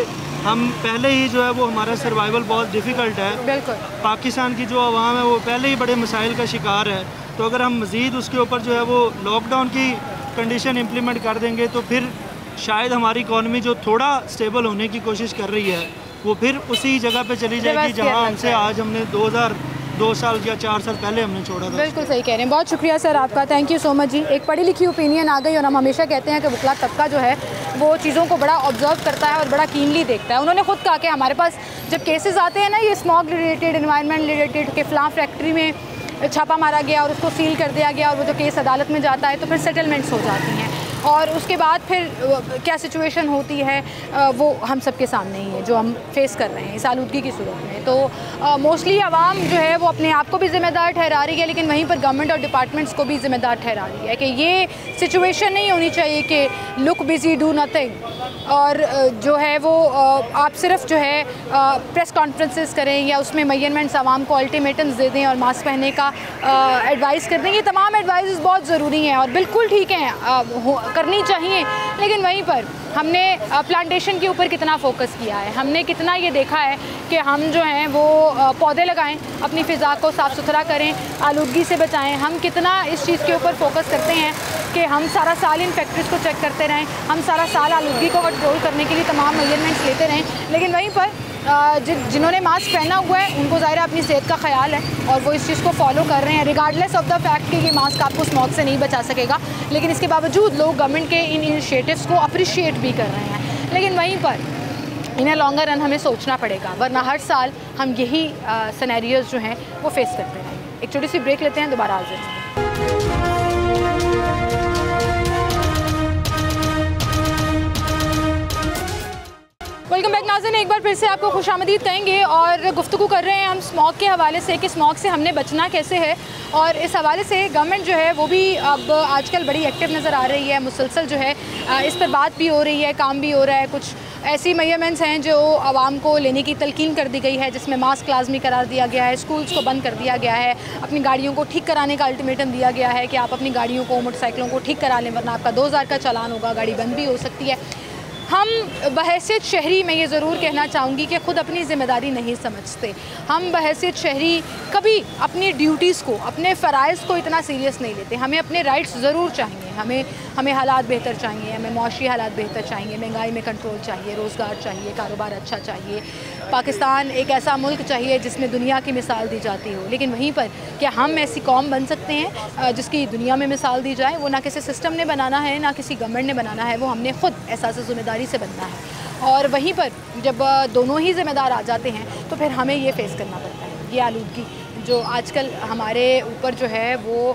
[SPEAKER 7] हम पहले ही जो है वो हमारा सर्वाइवल बहुत डिफ़िकल्ट है।
[SPEAKER 1] बिल्कुल।
[SPEAKER 7] पाकिस्तान की जो आवाम है वो पहले ही बड़े मसाइल का शिकार है। तो अगर हम मज़ीद उसके ऊपर जो है वो लॉकडाउन की कंडीशन इम्प्लीमेंट कर देंगे तो फिर शायद हमारी इकॉनमी जो थोड़ा स्टेबल होने की कोशिश कर रही है वो फिर उसी जगह पे चली जाएगी जहां हमसे आज हमने 2 साल या 4 साल पहले हमने छोड़ा था।
[SPEAKER 1] बिल्कुल सही कह रहे हैं। बहुत शुक्रिया सर आपका, थैंक यू सो मच जी। एक पढ़ी लिखी ओपिनियन आ गई और हम हमेशा कहते हैं कि वकला तबका जो है वो चीज़ों को बड़ा ऑब्जर्व करता है और बड़ा कीनली देखता है। उन्होंने खुद कहा कि हमारे पास जब केसेस आते हैं ना ये स्मॉग रिलेटेड, एनवायरनमेंट रिलेटेड के फ़लाँ फैक्ट्री में छापा मारा गया और उसको सील कर दिया गया और वो जो केस अदालत में जाता है तो फिर सेटलमेंट्स हो जाती हैं और उसके बाद फिर क्या सिचुएशन होती है वो हम सब के सामने ही है जो हम फेस कर रहे हैं इस आलूदगी की सूरत में। तो मोस्टली आवाम जो है वो अपने आप को भी ज़िम्मेदार ठहरा रही है लेकिन वहीं पर गवर्नमेंट और डिपार्टमेंट्स को भी ज़िम्मेदार ठहरा रही है कि ये सिचुएशन नहीं होनी चाहिए कि लुक बिजी डू नथिंग और जो है वो आप सिर्फ जो है प्रेस कॉन्फ्रेंसेस करें या उसमें मेजरमेंट्स आवाम को अल्टीमेटम्स दे दें और मास्क पहनने का एडवाइस कर दें। ये तमाम एडवाइस बहुत ज़रूरी हैं और बिल्कुल ठीक हैं, करनी चाहिए, लेकिन वहीं पर हमने प्लांटेशन के ऊपर कितना फोकस किया है, हमने कितना ये देखा है कि हम जो हैं वो पौधे लगाएं, अपनी फ़िज़ा को साफ़ सुथरा करें, आलूदगी से बचाएं। हम कितना इस चीज़ के ऊपर फोकस करते हैं कि हम सारा साल इन फैक्ट्रीज़ को चेक करते रहें, हम सारा साल आलूदगी को कंट्रोल करने के लिए तमाम मेजरमेंट्स लेते रहें, लेकिन वहीं पर जिन्होंने मास्क पहना हुआ है उनको ज़ाहिर अपनी सेहत का ख्याल है और वो इस चीज़ को फॉलो कर रहे हैं रिगार्डलेस ऑफ द फैक्ट कि ये मास्क आपको स्मॉग से नहीं बचा सकेगा। लेकिन इसके बावजूद लोग गवर्नमेंट के इन इनिशिएटिव्स को अप्रिशिएट भी कर रहे हैं, लेकिन वहीं पर इन्हें लॉन्गर रन हमें सोचना पड़ेगा वरना हर साल हम यही सिनेरियोज़ जो हैं वो फेस करते हैं। एक छोटी सी ब्रेक लेते हैं, दोबारा हाजिर हैं। वेलकम बैक नाज़रीन, एक बार फिर से आपको खुशामदीद कहेंगे और गुफ्तगू कर रहे हैं हम स्मॉग के हवाले से कि स्मॉग से हमने बचना कैसे है और इस हवाले से गवर्नमेंट जो है वो भी अब आजकल बड़ी एक्टिव नज़र आ रही है। मुसलसल जो है इस पर बात भी हो रही है, काम भी हो रहा है। कुछ ऐसी मेजरमेंट्स हैं जो आवाम को लेने की तलकीन कर दी गई है जिसमें मास्क लाजमी करार दिया गया है, स्कूल्स को बंद कर दिया गया है, अपनी गाड़ियों को ठीक कराने का अल्टीमेटम दिया गया है कि आप अपनी गाड़ियों को, मोटरसाइकिलों को ठीक करा लें वरना आपका 2000 का चालान होगा, गाड़ी बंद भी हो सकती है। हम बहैसियत शहरी मैं ये ज़रूर कहना चाहूँगी कि ख़ुद अपनी ज़िम्मेदारी नहीं समझते। हम बहैसियत शहरी कभी अपनी ड्यूटीज़ को, अपने फ़राइज़ को इतना सीरियस नहीं लेते। हमें अपने राइट्स ज़रूर चाहिए, हमें हालात बेहतर चाहिए, हमें मुआशी हालात बेहतर चाहिए, महंगाई में कंट्रोल चाहिए, रोज़गार चाहिए, कारोबार अच्छा चाहिए, पाकिस्तान एक ऐसा मुल्क चाहिए जिसमें दुनिया की मिसाल दी जाती हो। लेकिन वहीं पर क्या हम ऐसी कौम बन सकते हैं जिसकी दुनिया में मिसाल दी जाए? वो ना किसी सिस्टम ने बनाना है, ना किसी गवर्नमेंट ने बनाना है, वो हमने ख़ुद एहसास ज़िम्मेदारी से बनना है। और वहीं पर जब दोनों ही ज़िम्मेदार आ जाते हैं तो फिर हमें ये फ़ेस करना पड़ता है। ये आलूदगी जो आजकल हमारे ऊपर जो है वो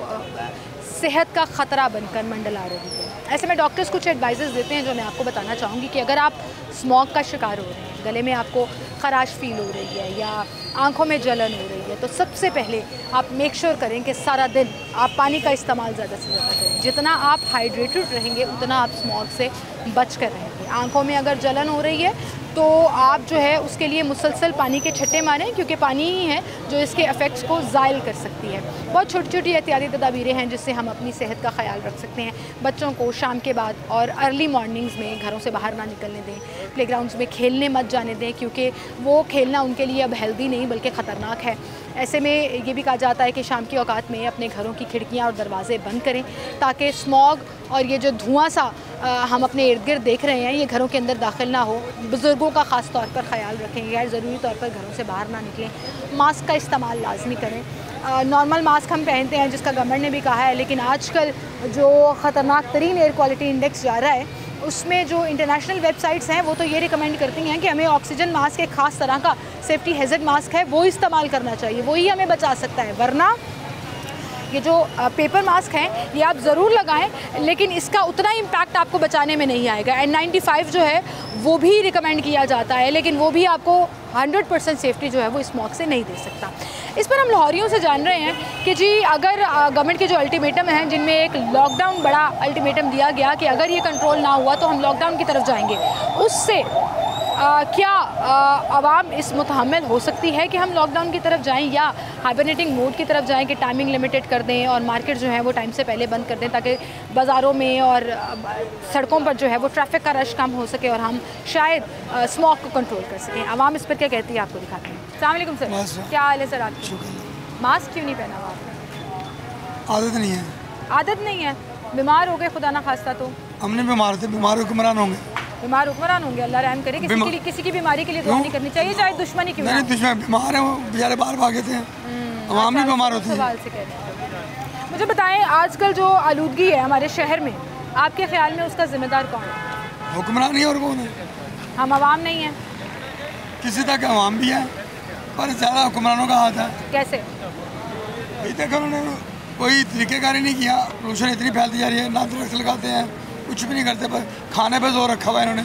[SPEAKER 1] सेहत का ख़तरा बनकर मंडला रही है। ऐसे में डॉक्टर्स कुछ एडवाइजेस देते हैं जो मैं आपको बताना चाहूँगी कि अगर आप स्मॉग का शिकार हो रहे हैं, गले में आपको खराश फील हो रही है या आंखों में जलन हो रही है, तो सबसे पहले आप मेक श्योर करें कि सारा दिन आप पानी का इस्तेमाल ज़्यादा से ज़्यादा करें। जितना आप हाइड्रेटेड रहेंगे उतना आप स्मॉग से बच कर रहेंगे। आंखों में अगर जलन हो रही है तो आप जो है उसके लिए मुसलसल पानी के छट्टे मारें क्योंकि पानी ही है जो इसके इफ़ेक्ट्स को ज़ायल कर सकती है। बहुत छोटी छोटी एहतियाती तदाबीरें हैं जिससे हम अपनी सेहत का ख्याल रख सकते हैं। बच्चों को शाम के बाद और अर्ली मॉर्निंग्स में घरों से बाहर ना निकलने दें, प्लेग्राउंड्स में खेलने मत जाने दें क्योंकि वो खेलना उनके लिए अब हेल्दी नहीं बल्कि ख़तरनाक है। ऐसे में ये भी कहा जाता है कि शाम की औकात में अपने घरों की खिड़कियाँ और दरवाज़े बंद करें ताकि स्मॉग और ये जो धुआं सा हम अपने इर्द गिर्द देख रहे हैं ये घरों के अंदर दाखिल ना हो। बुज़ुर्गों का ख़ास तौर पर ख़याल रखें, गैर ज़रूरी तौर पर घरों से बाहर ना निकलें, मास्क का इस्तेमाल लाजमी करें। नॉर्मल मास्क हम पहनते हैं जिसका गवर्नमेंट ने भी कहा है, लेकिन आजकल जो ख़तरनाक तरीन एयर क्वालिटी इंडेक्स जा रहा है उसमें जो इंटरनेशनल वेबसाइट्स हैं वो तो ये रिकमेंड करती हैं कि हमें ऑक्सीजन मास्क एक ख़ास तरह का सेफ्टी हैज़र्ड मास्क है वो इस्तेमाल करना चाहिए, वही हमें बचा सकता है। वरना ये जो पेपर मास्क हैं ये आप ज़रूर लगाएं लेकिन इसका उतना इम्पैक्ट आपको बचाने में नहीं आएगा। N95 जो है वो भी रिकमेंड किया जाता है लेकिन वो भी आपको 100% सेफ्टी जो है वो स्मॉग से नहीं दे सकता। इस पर हम लाहौरियों से जान रहे हैं कि जी अगर गवर्नमेंट के जो अल्टीमेटम हैं, जिनमें एक लॉकडाउन बड़ा अल्टीमेटम दिया गया कि अगर ये कंट्रोल ना हुआ तो हम लॉकडाउन की तरफ जाएंगे, उससे क्या आवाम इस मुतहम्मिल हो सकती है कि हम लॉकडाउन की तरफ जाएं या हाइबरनेटिंग मोड की तरफ जाएं कि टाइमिंग लिमिटेड कर दें और मार्केट जो है वो टाइम से पहले बंद कर दें ताकि बाज़ारों में और सड़कों पर जो है वो ट्रैफिक का रश कम हो सके और हम शायद स्मॉग को कंट्रोल कर सकें। आवाम इस पर क्या कहती है आपको दिखाते हैं। अस्सलाम वालेकुम सर, क्या हाल है सर आपकी? मास्क क्यों नहीं पहना हुआ आपने?
[SPEAKER 8] आदत नहीं है।
[SPEAKER 1] आदत नहीं है? बीमार हो गए खुदा ना खास्ता तो?
[SPEAKER 8] हमने बीमार थे, बीमार हुक्मरान होंगे।
[SPEAKER 1] बीमार हुक्मरान होंगे, अल्लाह रहम करे। किसी की बीमारी के लिए दुआ नहीं करनी चाहिए, चाहे दुश्मनी क्यों ना।
[SPEAKER 8] नहीं, दुश्मन बीमार है, वो बेचारे बाहर भागे थे। आवाम भी बीमार होती है।
[SPEAKER 1] सवाल से कह रहे हैं। मुझे बताएं, आजकल जो आलूदगी है हमारे शहर में, आपके ख्याल में उसका जिम्मेदार कौन है?
[SPEAKER 8] हुक्मरान ही और कौन है?
[SPEAKER 1] हम आवाम नहीं हैं?
[SPEAKER 8] किसी तक आवाम भी है पर ज़्यादा हुक्मरानों का हाथ है।
[SPEAKER 1] कैसे?
[SPEAKER 8] अभी तक उन्होंने कोई तरीक़ेकारी नहीं किया। पोल्यूशन इतनी फैलती जा रही है, ना दरख्त लगाते हैं, कुछ भी नहीं करते, पर खाने पे जोर रखा हुआ है इन्होंने।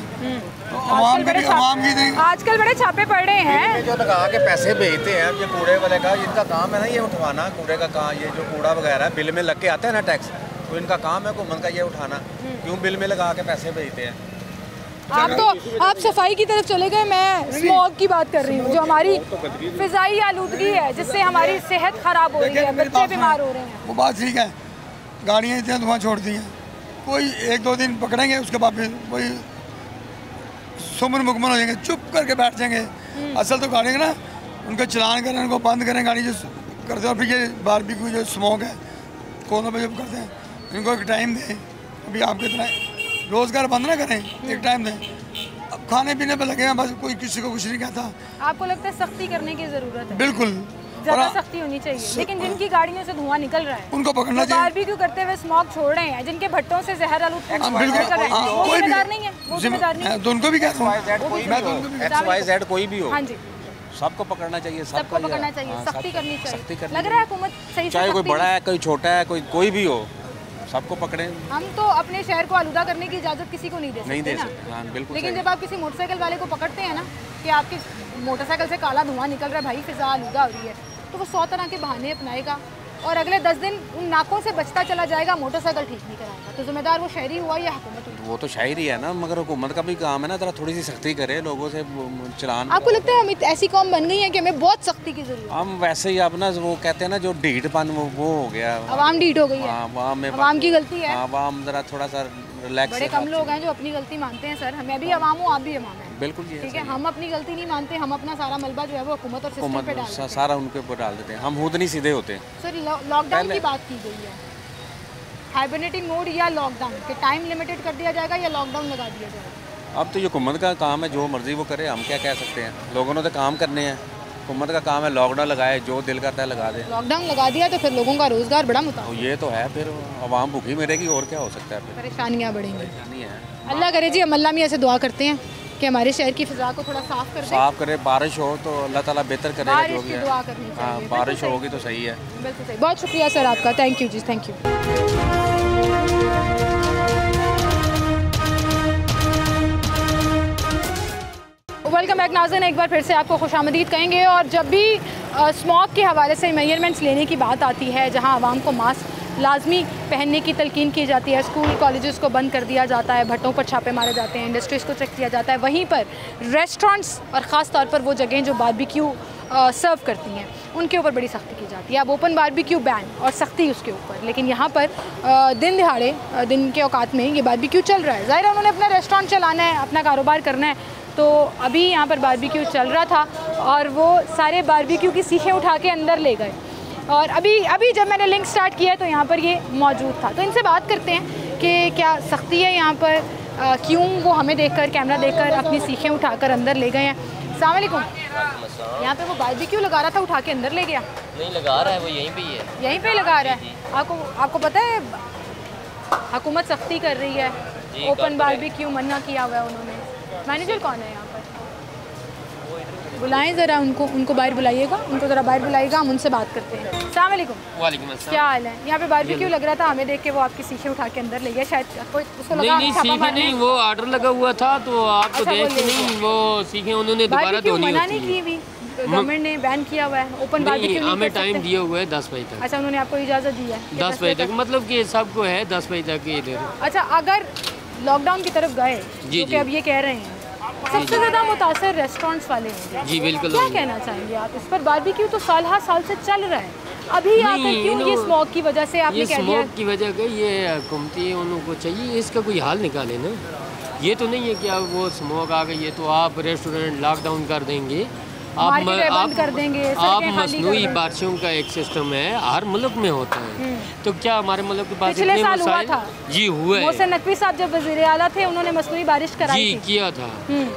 [SPEAKER 8] तो आवाम की
[SPEAKER 1] आजकल बड़े छापे पड़ रहे हैं।
[SPEAKER 9] जो लगा के पैसे भेजते हैं, ये कूड़े वाले का इनका काम है ना, ये उठवाना कूड़े का काम। ये जो कूड़ा वगैरह बिल में लग के आता है ना टैक्स, तो इनका काम है हुकूमत का ये उठाना। क्यों बिल में लगा के पैसे भेजते हैं?
[SPEAKER 1] आप सफाई की तरफ चले गए, मैं स्मॉग की बात कर रही हूँ, जो हमारी फिजाई आलूदगी है जिससे हमारी सेहत खराब हो रही है, बच्चे बीमार हो रहे हैं।
[SPEAKER 8] वो बात ठीक है, गाड़ियाँ इतना धुआं छोड़ती हैं, कोई 1-2 दिन पकड़ेंगे, उसके बाद फिर वही सुमन मुकमल हो जाएंगे, चुप करके बैठ जाएंगे। असल तो गाड़ी ना उनको चलान करें, उनको बंद करें गाड़ी जो करते हैं। और फिर ये बारबेक्यू जो स्मोक है कोनों पे जब करते हैं, इनको एक टाइम दें। अभी आपके तरह रोज़गार बंद ना करें, एक टाइम दें। अब खाने पीने पे लगे हैं बस, कोई किसी को कुछ नहीं कहता।
[SPEAKER 1] आपको लगता है सख्ती करने की ज़रूरत है?
[SPEAKER 8] बिल्कुल,
[SPEAKER 1] ज़्यादा सख्ती होनी चाहिए। लेकिन जिनकी गाड़ियों से धुआं निकल रहा है
[SPEAKER 8] उनको पकड़ना चाहिए।
[SPEAKER 1] बारबेक्यू करते हुए स्मोक छोड़ रहे हैं, जिनके भट्टों से जहर आलूद वो जिम्मेदार नहीं है, वो जिम्मेदार नहीं है।
[SPEAKER 8] तो उनको भी कहता हूँ,
[SPEAKER 9] XYZ कोई भी हो,
[SPEAKER 1] हाँ जी,
[SPEAKER 9] सबको पकड़ना चाहिए,
[SPEAKER 1] सबको पकड़ना चाहिए, सख्ती करनी चाहिए। लग रहा है हुकूमत सही,
[SPEAKER 9] चाहे कोई बड़ा है, कोई छोटा है, कोई भी हो, सबको पकड़े।
[SPEAKER 1] हम तो अपने शहर को आलूदा करने की इजाज़त किसी को नहीं दे सकते
[SPEAKER 9] हाँ, बिल्कुल।
[SPEAKER 1] लेकिन जब आप किसी मोटरसाइकिल वाले को पकड़ते हैं ना कि आपकी मोटरसाइकिल से काला धुआं निकल रहा है, भाई फिजा आलूदा हो रही है, तो वो 100 तरह के बहाने अपनाएगा और अगले 10 दिन उन नाकों से बचता चला जाएगा, मोटरसाइकिल ठीक नहीं कराएगा। तो जिम्मेदार वो शहरी हुआ या हुकूमत हुई?
[SPEAKER 9] वो तो शायरी है ना, मगर हुकूमत का भी काम है ना, जरा थोड़ी सी सख्ती करे, लोगों से चलान।
[SPEAKER 1] आपको लगता है हम ऐसी कौम बन गई है कि हमें बहुत सख्ती की जरूरत है?
[SPEAKER 9] हम वैसे ही अपना वो कहते हैं ना, जो ढीठपन वो हो गया,
[SPEAKER 1] आवाम ढीठ हो गई है। आवाम की गलती है,
[SPEAKER 9] आवाम जरा थोड़ा सा रिलैक्स।
[SPEAKER 1] बड़े कम लोग हैं जो अपनी गलती मानते हैं सर। मैं भी आवाम हूँ, आप भी आवाम हैं,
[SPEAKER 9] बिल्कुल जी,
[SPEAKER 1] ठीक है। हम अपनी गलती नहीं मानते, हम अपना सारा मलबा जो है वो हुकूमत और सिस्टम पे डाल देते हैं,
[SPEAKER 9] सारा उनके ऊपर डाल देते हैं। हम खुद नहीं सीधे होते।
[SPEAKER 1] सर लॉकडाउन की बात की गई है, हाइबरनेटिंग मोड या लॉकडाउन के टाइम लिमिटेड कर दिया जाएगा या लॉकडाउन लगा दिया जाएगा?
[SPEAKER 9] अब तो ये हुकूमत का काम है, जो मर्जी वो करे, हम क्या कह सकते हैं। लोगों ने तो काम करने हैं, हुकूमत का काम है लॉकडाउन लगाए, जो दिल करता है लगा दे।
[SPEAKER 1] लॉकडाउन लगा दिया तो फिर लोगों का रोजगार बड़ा मुताबिक,
[SPEAKER 9] ये तो है, फिर आवाम भूखी मरेगी और क्या हो सकता है, फिर
[SPEAKER 1] परेशानियाँ बढ़ेंगी।
[SPEAKER 9] परेशानी है।
[SPEAKER 1] अल्लाह करे जी, हम अल्लाह मियां से दुआ करते हैं कि हमारे शहर की फिजा को थोड़ा साफ कर दे,
[SPEAKER 9] साफ करे। बारिश हो तो अल्लाह ताला बेहतर करेगा, जो भी है।
[SPEAKER 1] दुआ करनी चाहिए।
[SPEAKER 9] हाँ, बारिश होगी तो सही है।
[SPEAKER 1] बिल्कुल सही। बहुत शुक्रिया सर आपका, थैंक यू जी, थैंक यू। वेलकम बैक नाज़रीन, एक बार फिर से आपको खुशामदीद कहेंगे। और जब भी स्मॉग के हवाले से मेजरमेंट्स लेने की बात आती है, जहां आवाम को मास्क लाजमी पहनने की तलकीन की जाती है, स्कूल कॉलेजेस को बंद कर दिया जाता है, भट्टों पर छापे मारे जाते हैं, इंडस्ट्रीज़ को चेक किया जाता है, वहीं पर रेस्टोरेंट्स और ख़ास तौर पर वो जगहें जो बारबेक्यू सर्व करती हैं उनके ऊपर बड़ी सख्ती की जाती है। अब ओपन बारबेक्यू बैन और सख्ती उसके ऊपर, लेकिन यहाँ पर दिन दिहाड़े दिन के औकात में ये बारबेक्यू चल रहा है। ज़ाहिर है उन्होंने अपना रेस्टोरेंट चलाना है, अपना कारोबार करना है, तो अभी यहाँ पर बारबेक्यू चल रहा था और वो सारे बारबेक्यू की सीखें उठा के अंदर ले गए। और अभी जब मैंने लिंक स्टार्ट किया तो यहाँ पर ये मौजूद था, तो इनसे बात करते हैं कि क्या सख्ती है यहाँ पर, क्यों वो हमें देखकर, कैमरा देखकर अपनी सीखें उठाकर अंदर ले गए हैं। अस्सलाम वालेकुम। यहाँ पे वो बारबेक्यू लगा रहा था, उठा के अंदर ले गया?
[SPEAKER 10] नहीं लगा रहा है, वो यहीं पे ही है।
[SPEAKER 1] यहीं पे लगा रहा है? आपको पता है हुकूमत सख्ती कर रही है, ओपन बारबेक्यू मना किया हुआ है उन्होंने। मैनेजर कौन है यहाँ पर? बुलाएं ज़रा उनको बाहर बुलाइएगा, उनको ज़रा बाहर बुलाइएगा, हम उनसे बात करते हैं। अस्सलाम वालेकुम।
[SPEAKER 10] वालेकुम अस्सलाम।
[SPEAKER 1] क्या हाल है? यहाँ पे बारबेक्यू लग रहा था, हमें देख के वो आपकी सीखें उठा के अंदर ले गया, शायद कोई उसको लगा।
[SPEAKER 10] नहीं सीखें नहीं, वो ऑर्डर लगा हुआ था तो आपको देख के नहीं, वो सीखें उन्होंने दोबारा धोनी होती है।
[SPEAKER 1] मना नहीं की हुई, गवर्नमेंट ने बैन किया हुआ है, ओपन बारबेक्यू नहीं
[SPEAKER 11] हमें
[SPEAKER 1] कर सकते?
[SPEAKER 11] टाइम दिया हुआ है 10 बजे तक।
[SPEAKER 1] अच्छा, उन्होंने आपको इजाज़त दी है
[SPEAKER 11] 10 बजे तक, मतलब कि सबको है 10 बजे तक इधर।
[SPEAKER 1] अच्छा, अगर लॉकडाउन की तरफ गए
[SPEAKER 11] जी,
[SPEAKER 1] जो कि अब ये कह रहे हैं, सबसे ज़्यादा मुतासर रेस्टोरेंट्स वाले हैं।
[SPEAKER 11] जी बिल्कुल।
[SPEAKER 1] क्या कहना चाहेंगे आप इस पर? बारबेक्यू तो साल हर साल से चल रहा है, अभी आकर क्यों ये स्मोक की वजह से आपने कह दिया?
[SPEAKER 11] स्मोक की वजह का ये हुकूमती उनको चाहिए इसका कोई हल निकाले ना। ये तो नहीं है कि अब वो स्मोक आ गई है तो आप रेस्टोरेंट लॉकडाउन कर देंगे, आप
[SPEAKER 1] बंद कर देंगे,
[SPEAKER 11] आप मसनूई बारिशों का एक सिस्टम है, हर मुल्क में होता है। तो क्या हमारे मुल्क के पास
[SPEAKER 1] पिछले साल हुआ था?
[SPEAKER 11] जी हुआ है।
[SPEAKER 1] मोहसिन नकवी साहब जब वज़ीर आला थे उन्होंने मसनूई बारिश कराई
[SPEAKER 11] जी
[SPEAKER 1] थी।
[SPEAKER 11] किया था।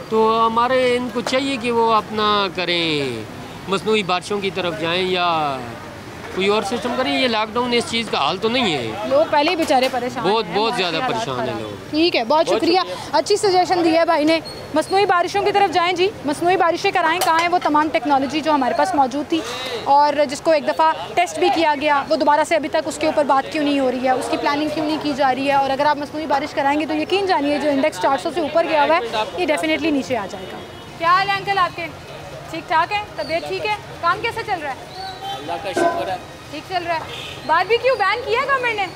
[SPEAKER 11] तो हमारे इनको चाहिए कि वो अपना करें, मसनूई बारिशों की तरफ जाएं या कोई और सिस्टम करें। ये लॉकडाउन इस चीज़ का हाल तो नहीं है।
[SPEAKER 1] लोग पहले ही बेचारे परेशान हैं,
[SPEAKER 11] बहुत ज़्यादा परेशान है लोग।
[SPEAKER 1] ठीक है, बहुत शुक्रिया, अच्छी सजेशन दी है भाई ने। मसनूई बारिशों की तरफ जाएं जी, मसनूई बारिशें कराएं। कहाँ है वो तमाम टेक्नोलॉजी जो हमारे पास मौजूद थी और जिसको एक दफ़ा टेस्ट भी किया गया, वो दोबारा से अभी तक उसके ऊपर बात क्यों नहीं हो रही है, उसकी प्लानिंग क्यों नहीं की जा रही है? और अगर आप मसनूई बारिश कराएंगे तो यकीन जानिए जो इंडेक्स 400 से ऊपर गया हुआ है ये डेफिनेटली नीचे आ जाएगा। क्या हाल है अंकल आपके? ठीक ठाक है, तबीयत ठीक है, काम कैसे चल रहा है?
[SPEAKER 12] अल्लाह का शुक्र है,
[SPEAKER 1] ठीक चल रहा है। बारबेक्यू बैन किया गवर्नमेंट ने?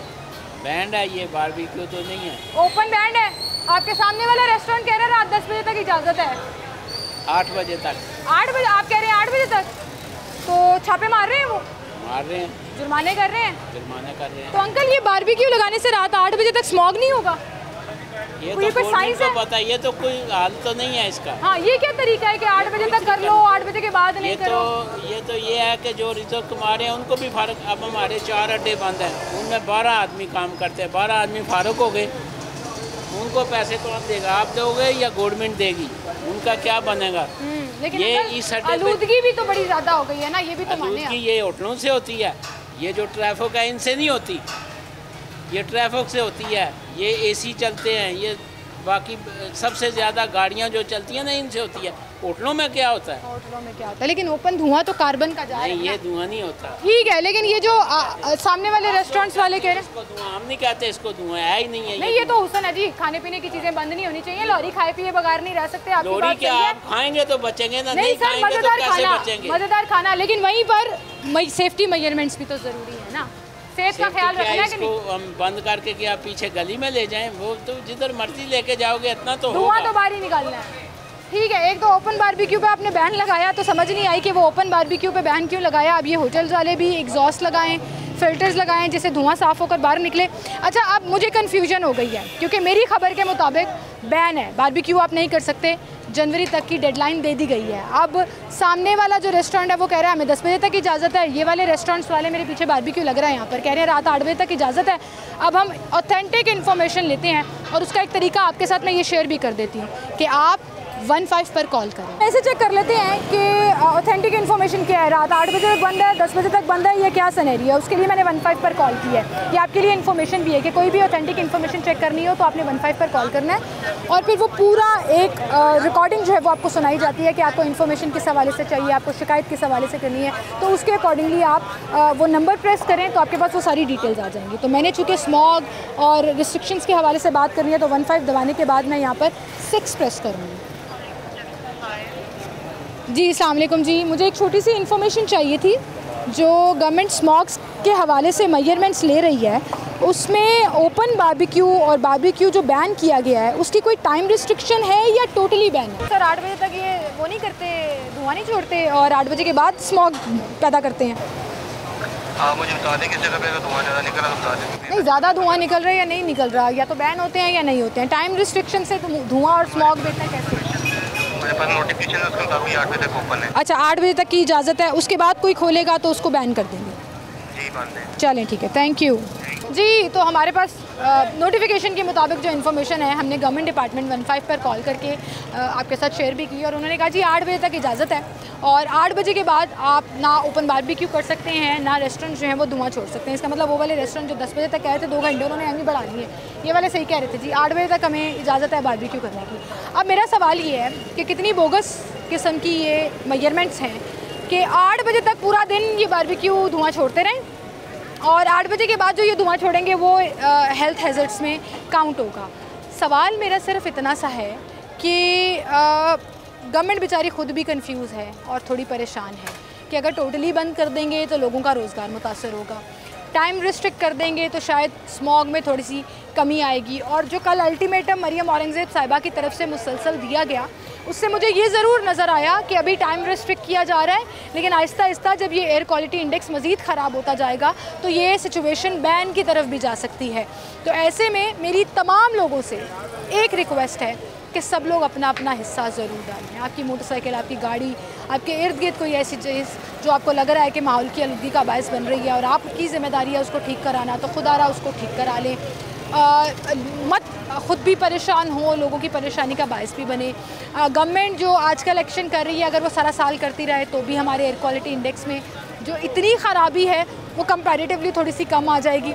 [SPEAKER 12] बैंड है ये, बारबेक्यू तो नहीं है,
[SPEAKER 1] ओपन बैंड है। आपके सामने वाला रेस्टोरेंट कह रहा है रात 10 बजे तक इजाज़त है।
[SPEAKER 12] 8 बजे तक।
[SPEAKER 1] 8 बजे आप कह रहे हैं 8 बजे तक? तो छापे मार रहे हैं वो?
[SPEAKER 12] मार रहे हैं,
[SPEAKER 1] जुर्माने कर रहे हैं?
[SPEAKER 12] जुर्माना कर रहे हैं।
[SPEAKER 1] तो अंकल ये बारबेक्यू लगाने से रात 8 बजे तक स्मॉग नहीं होगा?
[SPEAKER 12] ये
[SPEAKER 1] कोई
[SPEAKER 12] तो
[SPEAKER 1] साइंस है?
[SPEAKER 12] पता, ये तो कोई हाल तो नहीं है इसका।
[SPEAKER 1] हाँ, ये क्या तरीका है कि 8 बजे तक कर लो, 8 बजे के बाद नहीं करो?
[SPEAKER 12] ये है कि जो रिजल्ट कमा रहे हैं उनको भी फारग। अब हमारे 4 अड्डे बंद हैं, उनमें 12 आदमी काम करते हैं, 12 आदमी फारग हो गए, उनको पैसे कौन देगा? आप दोगे या गवर्नमेंट देगी? उनका क्या बनेगा?
[SPEAKER 1] लेकिन
[SPEAKER 12] ये इस अड्डे
[SPEAKER 1] आलूदगी भी तो बड़ी ज़्यादा हो गई है ना, ये भी तो माने
[SPEAKER 12] आलूदगी ये होटलों से होती है, ये जो ट्रैफिक है इनसे नहीं होती, ये ट्रैफिक से होती है। ये एसी चलते हैं, ये बाकी सबसे ज़्यादा गाड़ियाँ जो चलती हैं ना इनसे होती है। होटलों में क्या होता है?
[SPEAKER 1] होटलों में क्या होता है? लेकिन ओपन धुआं तो कार्बन का जा रहा है।
[SPEAKER 12] नहीं, ये धुआं नहीं होता।
[SPEAKER 1] ठीक है, लेकिन ये जो सामने वाले रेस्टोरेंट्स वाले कह रहे हैं
[SPEAKER 12] इसको धुआं, हम नहीं कहते इसको धुआं, है ही नहीं है।
[SPEAKER 1] नहीं, ये तो हुसन है जी, खाने पीने की चीज़ें बंद नहीं होनी चाहिए। लॉरी खाए पिए बगैर नहीं रह सकते। आपकी
[SPEAKER 12] लोरी
[SPEAKER 1] बात
[SPEAKER 12] क्या
[SPEAKER 1] सही है।
[SPEAKER 12] आप खाएंगे तो बचेंगे ना,
[SPEAKER 1] नहीं सर,
[SPEAKER 12] खाएंगे तो
[SPEAKER 1] मज़ेदार
[SPEAKER 12] कैसे
[SPEAKER 1] खाना,
[SPEAKER 12] बचेंगे?
[SPEAKER 1] मज़ेदार खाना, लेकिन वहीं पर सेफ्टी मेजरमेंट्स भी तो ज़रूरी है ना। सेहत का ख्याल रखना है कि नहीं?
[SPEAKER 12] हम बंद करके कि आप पीछे गली में ले जाएं, वो तो जिधर मर्जी लेके जाओगे इतना तो
[SPEAKER 1] धुआं तो बाहर ही निकालना है। ठीक है, एक तो ओपन बारबेक्यू पे आपने बैन लगाया तो समझ नहीं आई कि वो ओपन बारबेक्यू पे बैन क्यों लगाया। अब ये होटल्स वाले भी एग्जॉस्ट लगाएं, फ़िल्टर्स लगाएं जिससे धुआं साफ़ होकर बाहर निकले। अच्छा, अब मुझे कन्फ्यूजन हो गई है क्योंकि मेरी खबर के मुताबिक बैन है, बारबेक्यू आप नहीं कर सकते, जनवरी तक की डेडलाइन दे दी गई है। अब सामने वाला जो रेस्टोरेंट है वो कह रहा है हमें 10 बजे तक इजाज़त है। ये वाले रेस्टोरेंट्स वाले मेरे पीछे बारबेक्यू लग रहा है यहाँ पर, कह रहे हैं रात 8 बजे तक इजाज़त है। अब हम ऑथेंटिक इन्फॉर्मेशन लेते हैं और उसका एक तरीका आपके साथ मैं ये शेयर भी कर देती हूँ कि आप 15 पर कॉल करें। ऐसे चेक कर लेते हैं कि ऑथेंटिक इन्फॉर्मेशन क्या है, रात 8 बजे तक बंद है, 10 बजे तक बंद है, या क्या सिनेरियो है। उसके लिए मैंने 15 पर कॉल की है। ये आपके लिए इन्फॉर्मेशन भी है कि कोई भी ऑथेंटिक इन्फॉर्मेशन चेक करनी हो तो आपने 15 पर कॉल करना है और फिर वो पूरा एक रिकॉर्डिंग जो है वो आपको सुनाई जाती है कि आपको इन्फॉर्मेशन किस हवाले से चाहिए, आपको शिकायत किस हवाले से करनी है, तो उसके अकॉर्डिंगली आप वो नंबर प्रेस करें तो आपके पास वो सारी डिटेल्स आ जाएंगी। तो मैंने चूँकि स्मॉग और रिस्ट्रिक्शंस के हवाले से बात करनी है तो 15 दबाने के बाद मैं यहाँ पर 6 प्रेस करूँगी। जी अस्सलाम वालेकुम जी, मुझे एक छोटी सी इन्फॉर्मेशन चाहिए थी। जो गवर्नमेंट स्मॉग्स के हवाले से मेजरमेंट्स ले रही है उसमें ओपन बारबेक्यू और बारबेक्यू जो बैन किया गया है उसकी कोई टाइम रिस्ट्रिक्शन है या टोटली बैन है? सर 8 बजे तक ये वो नहीं करते, धुआं नहीं छोड़ते और 8 बजे के बाद स्मॉग पैदा करते हैं।
[SPEAKER 13] हाँ, मुझे बता दें किस जगह पे धुआं ज़्यादा निकल रहा है, बता दें।
[SPEAKER 1] नहीं, ज़्यादा धुआं निकल रहा है या नहीं निकल रहा, या तो बैन होते हैं या नहीं होते हैं। टाइम रिस्ट्रिक्शन से धुआं और स्मॉग देखना कैसे?
[SPEAKER 13] मेरे पास नोटिफिकेशन है, उसके मुताबिक 8 बजे तक ओपन है।
[SPEAKER 1] अच्छा, 8 बजे तक की इजाज़त है, उसके बाद कोई खोलेगा तो उसको बैन कर देंगे?
[SPEAKER 13] जी बंद है।
[SPEAKER 1] चलें ठीक है, थैंक यू जी। तो हमारे पास नोटिफिकेशन के मुताबिक जो इन्फॉर्मेशन है हमने गवर्नमेंट डिपार्टमेंट 15 पर कॉल करके आपके साथ शेयर भी की और उन्होंने कहा जी 8 बजे तक इजाज़त है और 8 बजे के बाद आप ना ओपन बारबेक्यू कर सकते हैं ना रेस्टोरेंट जो है वो धुआं छोड़ सकते हैं। इसका मतलब वो वाले रेस्टोरेंट जो 10 बजे तक कह रहे थे 2 घंटे उन्होंने अभी बढ़ा लिए, ये वाले सही कह रहे थे जी 8 बजे तक हमें इजाज़त है बारबेक्यू करने की। अब मेरा सवाल ये है कि कितनी बोगस किस्म की ये मेजरमेंट्स हैं कि 8 बजे तक पूरा दिन ये बारबेक्यू धुआं छोड़ते रहें और 8 बजे के बाद जो ये धुआं छोड़ेंगे वो हेल्थ हैज़र्ड्स में काउंट होगा। सवाल मेरा सिर्फ इतना सा है कि गवर्नमेंट बेचारी खुद भी कंफ्यूज है और थोड़ी परेशान है कि अगर टोटली बंद कर देंगे तो लोगों का रोज़गार मुतासर होगा, टाइम रिस्ट्रिक्ट कर देंगे तो शायद स्मॉग में थोड़ी सी कमी आएगी। और जो कल अल्टीमेटम मरियम औरंगज़ेब साहिबा की तरफ से मुसलसल दिया गया, उससे मुझे ये ज़रूर नज़र आया कि अभी टाइम रिस्ट्रिक्ट किया जा रहा है, लेकिन आहिस्ता आहिस्ता जब ये एयर क्वालिटी इंडेक्स मज़ीद ख़राब होता जाएगा तो ये सिचुएशन बैन की तरफ भी जा सकती है। तो ऐसे में मेरी तमाम लोगों से एक रिक्वेस्ट है कि सब लोग अपना अपना हिस्सा ज़रूर डालें। आपकी मोटरसाइकिल, आपकी गाड़ी, आपके इर्द गिर्द कोई ऐसी चीज़ जो आपको लग रहा है कि माहौल की आलूदगी का बायस बन रही है और आपकी ज़िम्मेदारी है उसको ठीक कराना, तो खुदा रहा उसको ठीक करा लें। मत ख़ुद भी परेशान हो, लोगों की परेशानी का बायस भी बने। गवर्नमेंट जो आजकल एक्शन कर रही है, अगर वो सारा साल करती रहे तो भी हमारे एयर क्वालिटी इंडेक्स में जो इतनी ख़राबी है वो कंपैरेटिवली थोड़ी सी कम आ जाएगी।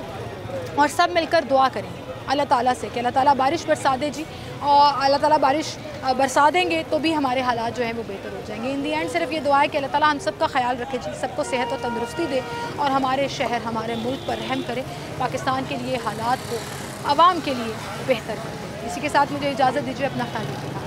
[SPEAKER 1] और सब मिलकर दुआ करें अल्लाह ताला से कि अल्लाह ताला बारिश बरसा दे जी, और अल्लाह ताला बारिश बरसा देंगे तो भी हमारे हालात जो हैं वो बेहतर हो जाएंगे। इन दी एंड सिर्फ ये दुआ है कि अल्लाह ताला हम सब का ख्याल रखे जी, सबको सेहत और तंदुरुस्ती दे और हमारे शहर, हमारे मुल्क पर रहम करे, पाकिस्तान के लिए हालात को, आवाम के लिए बेहतर कर दे। इसी के साथ मुझे इजाज़त दीजिए, अपना ख्याल रखिए।